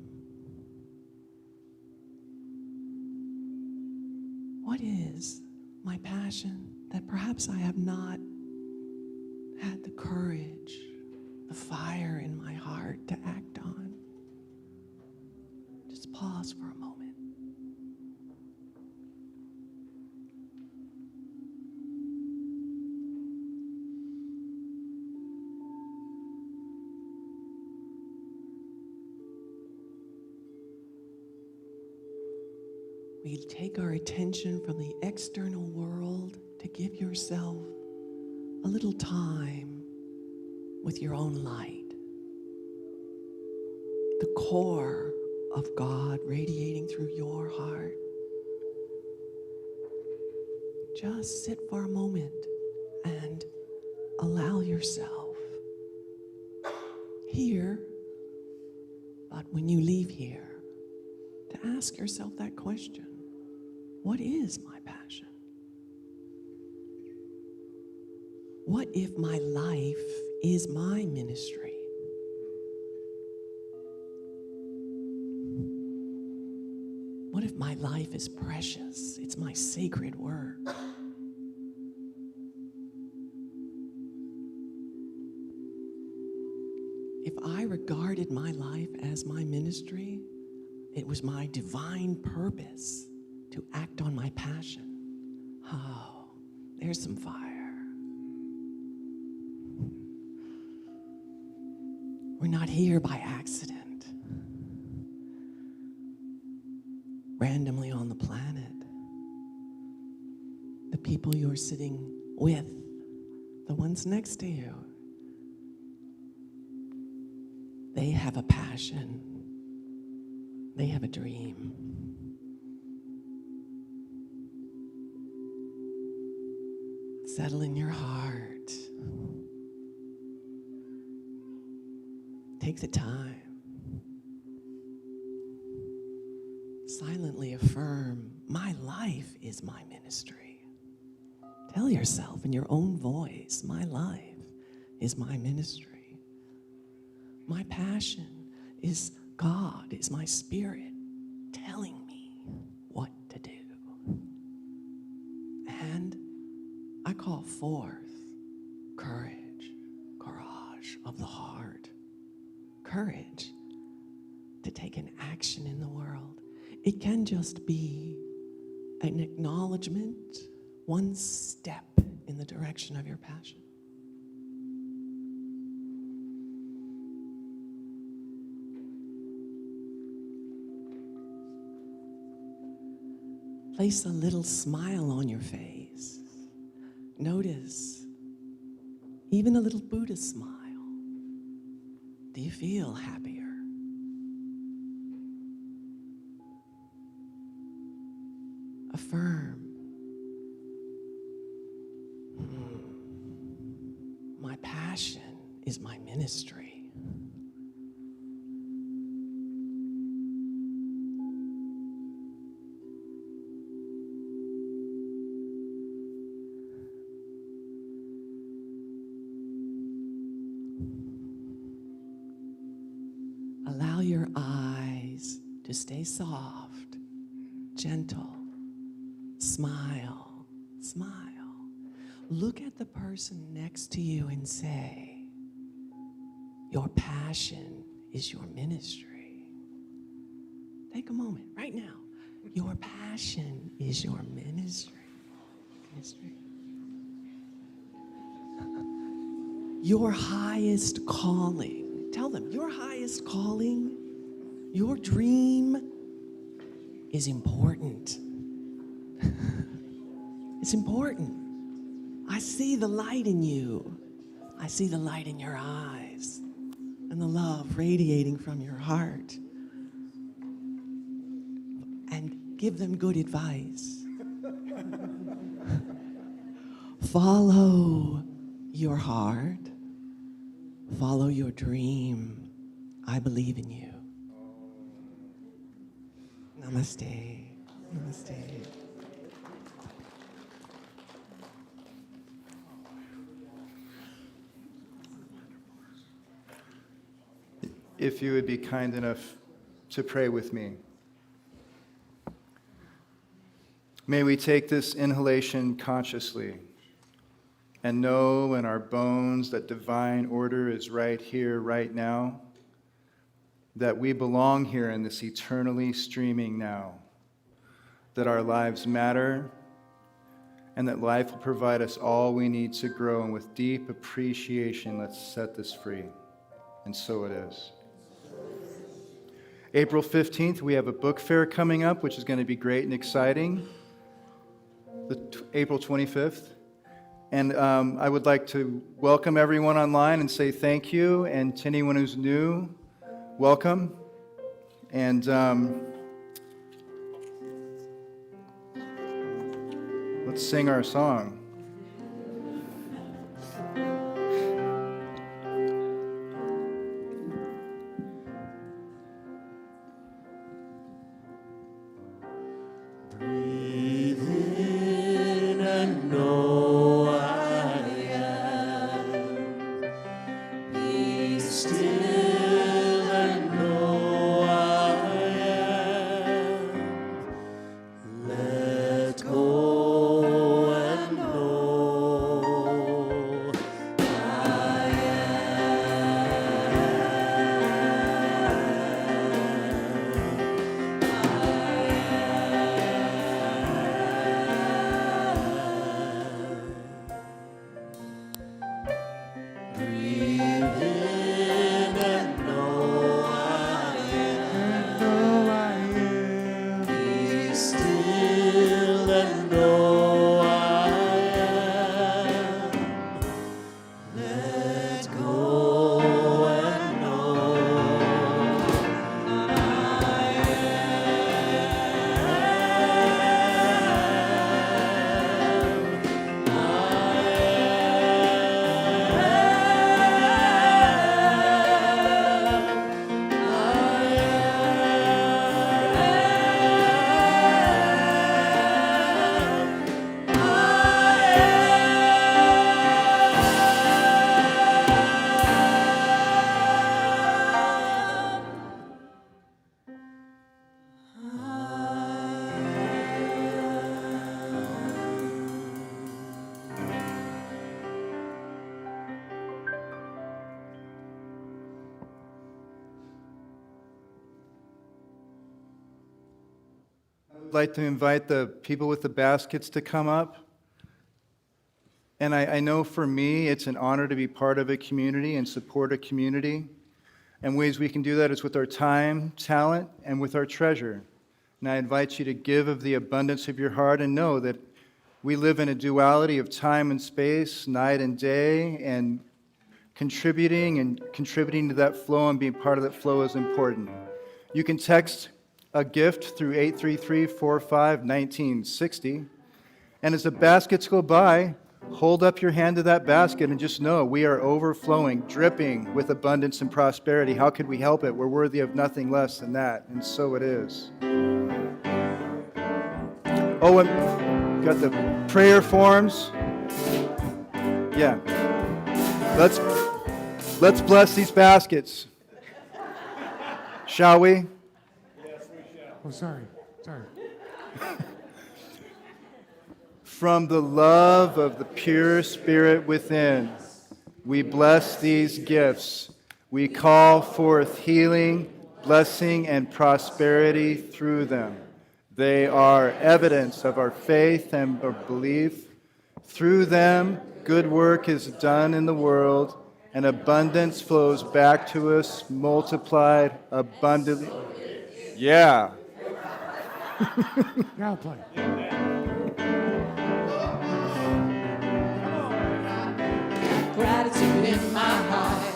What is my passion that perhaps I have not had the courage, the fire in my heart to act on? Just pause for a moment. We take our attention from the external world to give yourself a little time with your own light. The core of God radiating through your heart. Just sit for a moment and allow yourself here, but when you leave here, to ask yourself that question. What is my passion? What if my life is my ministry? What if my life is precious? It's my sacred work. If I regarded my life as my ministry, it was my divine purpose to act on my passion. Oh, there's some fire. We're not here by accident, randomly on the planet. The people you're sitting with, the ones next to you, they have a passion. They have a dream. Settle in your heart. Take the time. Silently affirm, my life is my ministry. Tell yourself in your own voice, my life is my ministry. My passion is God, is my spirit telling me what to do. And I call forth courage of the heart, courage to take an action in the world. It can just be an acknowledgement, one step in the direction of your passion. Place a little smile on your face. Notice even a little Buddha smile. Do you feel happier? Affirm. My passion is my ministry. Allow your eyes to stay soft, gentle. Smile, smile. Look at the person next to you and say, your passion is your ministry. Take a moment right now. Your passion is your ministry. Your highest calling. Tell them, your highest calling, your dream is important. It's important. I see the light in you. I see the light in your eyes and the love radiating from your heart. give them good advice. Follow your heart. Follow your dream. I believe in you. Namaste. Namaste. If you would be kind enough to pray with me. May we take this inhalation consciously and know in our bones that divine order is right here, right now, that we belong here in this eternally streaming now, that our lives matter, and that life will provide us all we need to grow. And with deep appreciation, let's set this free. And so it is. April 15th, we have a book fair coming up, which is going to be great and exciting. April 25th. And I would like to welcome everyone online and say thank you. And to anyone who's new, welcome. And let's sing our song. I'd like to invite the people with the baskets to come up. And I know for me, it's an honor to be part of a community and support a community. And ways we can do that is with our time, talent, and with our treasure. And I invite you to give of the abundance of your heart and know that we live in a duality of time and space, night and day, and contributing to that flow and being part of that flow is important. You can text a gift through 833-45-1960. And as the baskets go by, hold up your hand to that basket and just know we are overflowing, dripping with abundance and prosperity. How could we help it? We're worthy of nothing less than that, and so it is. Oh, and got the prayer forms. Yeah. Let's bless these baskets. Shall we? Oh, sorry. From the love of the pure spirit within, we bless these gifts. We call forth healing, blessing, and prosperity through them. They are evidence of our faith and our belief. Through them, good work is done in the world, and abundance flows back to us, multiplied abundantly. Yeah. Now play. Gratitude in my heart,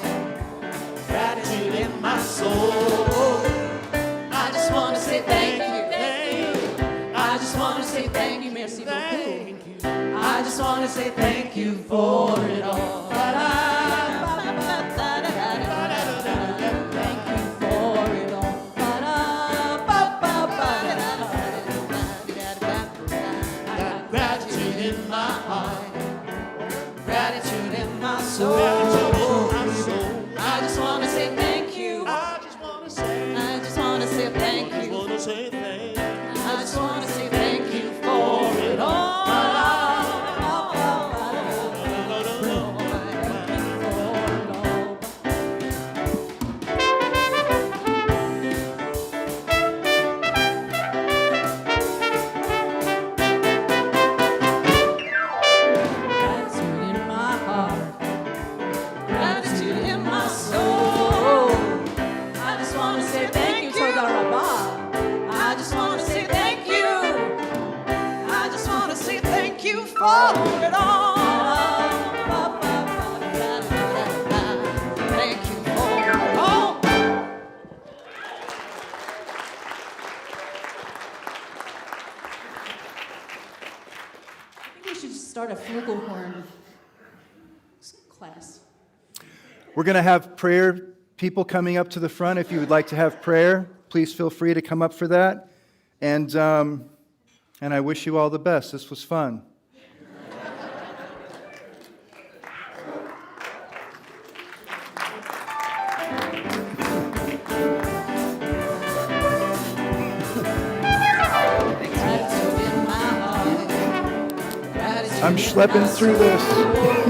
gratitude in my soul. I just want to say thank you, just want to say thank you for it all. Thank you for it all. Gratitude in my heart, gratitude in my soul. I just want to say thank you. I just want to say thank you. I just want to say thank you for it all. Gratitude in my heart, gratitude in my soul. I just want to say thank you, Toda Rabah. I just want to say thank you. I just want to say thank you for it all. Thank you for it all. I think we should start a flugelhorn class. We're going to have prayer people coming up to the front. If you would like to have prayer, please feel free to come up for that. And I wish you all the best. This was fun. I'm schlepping through this.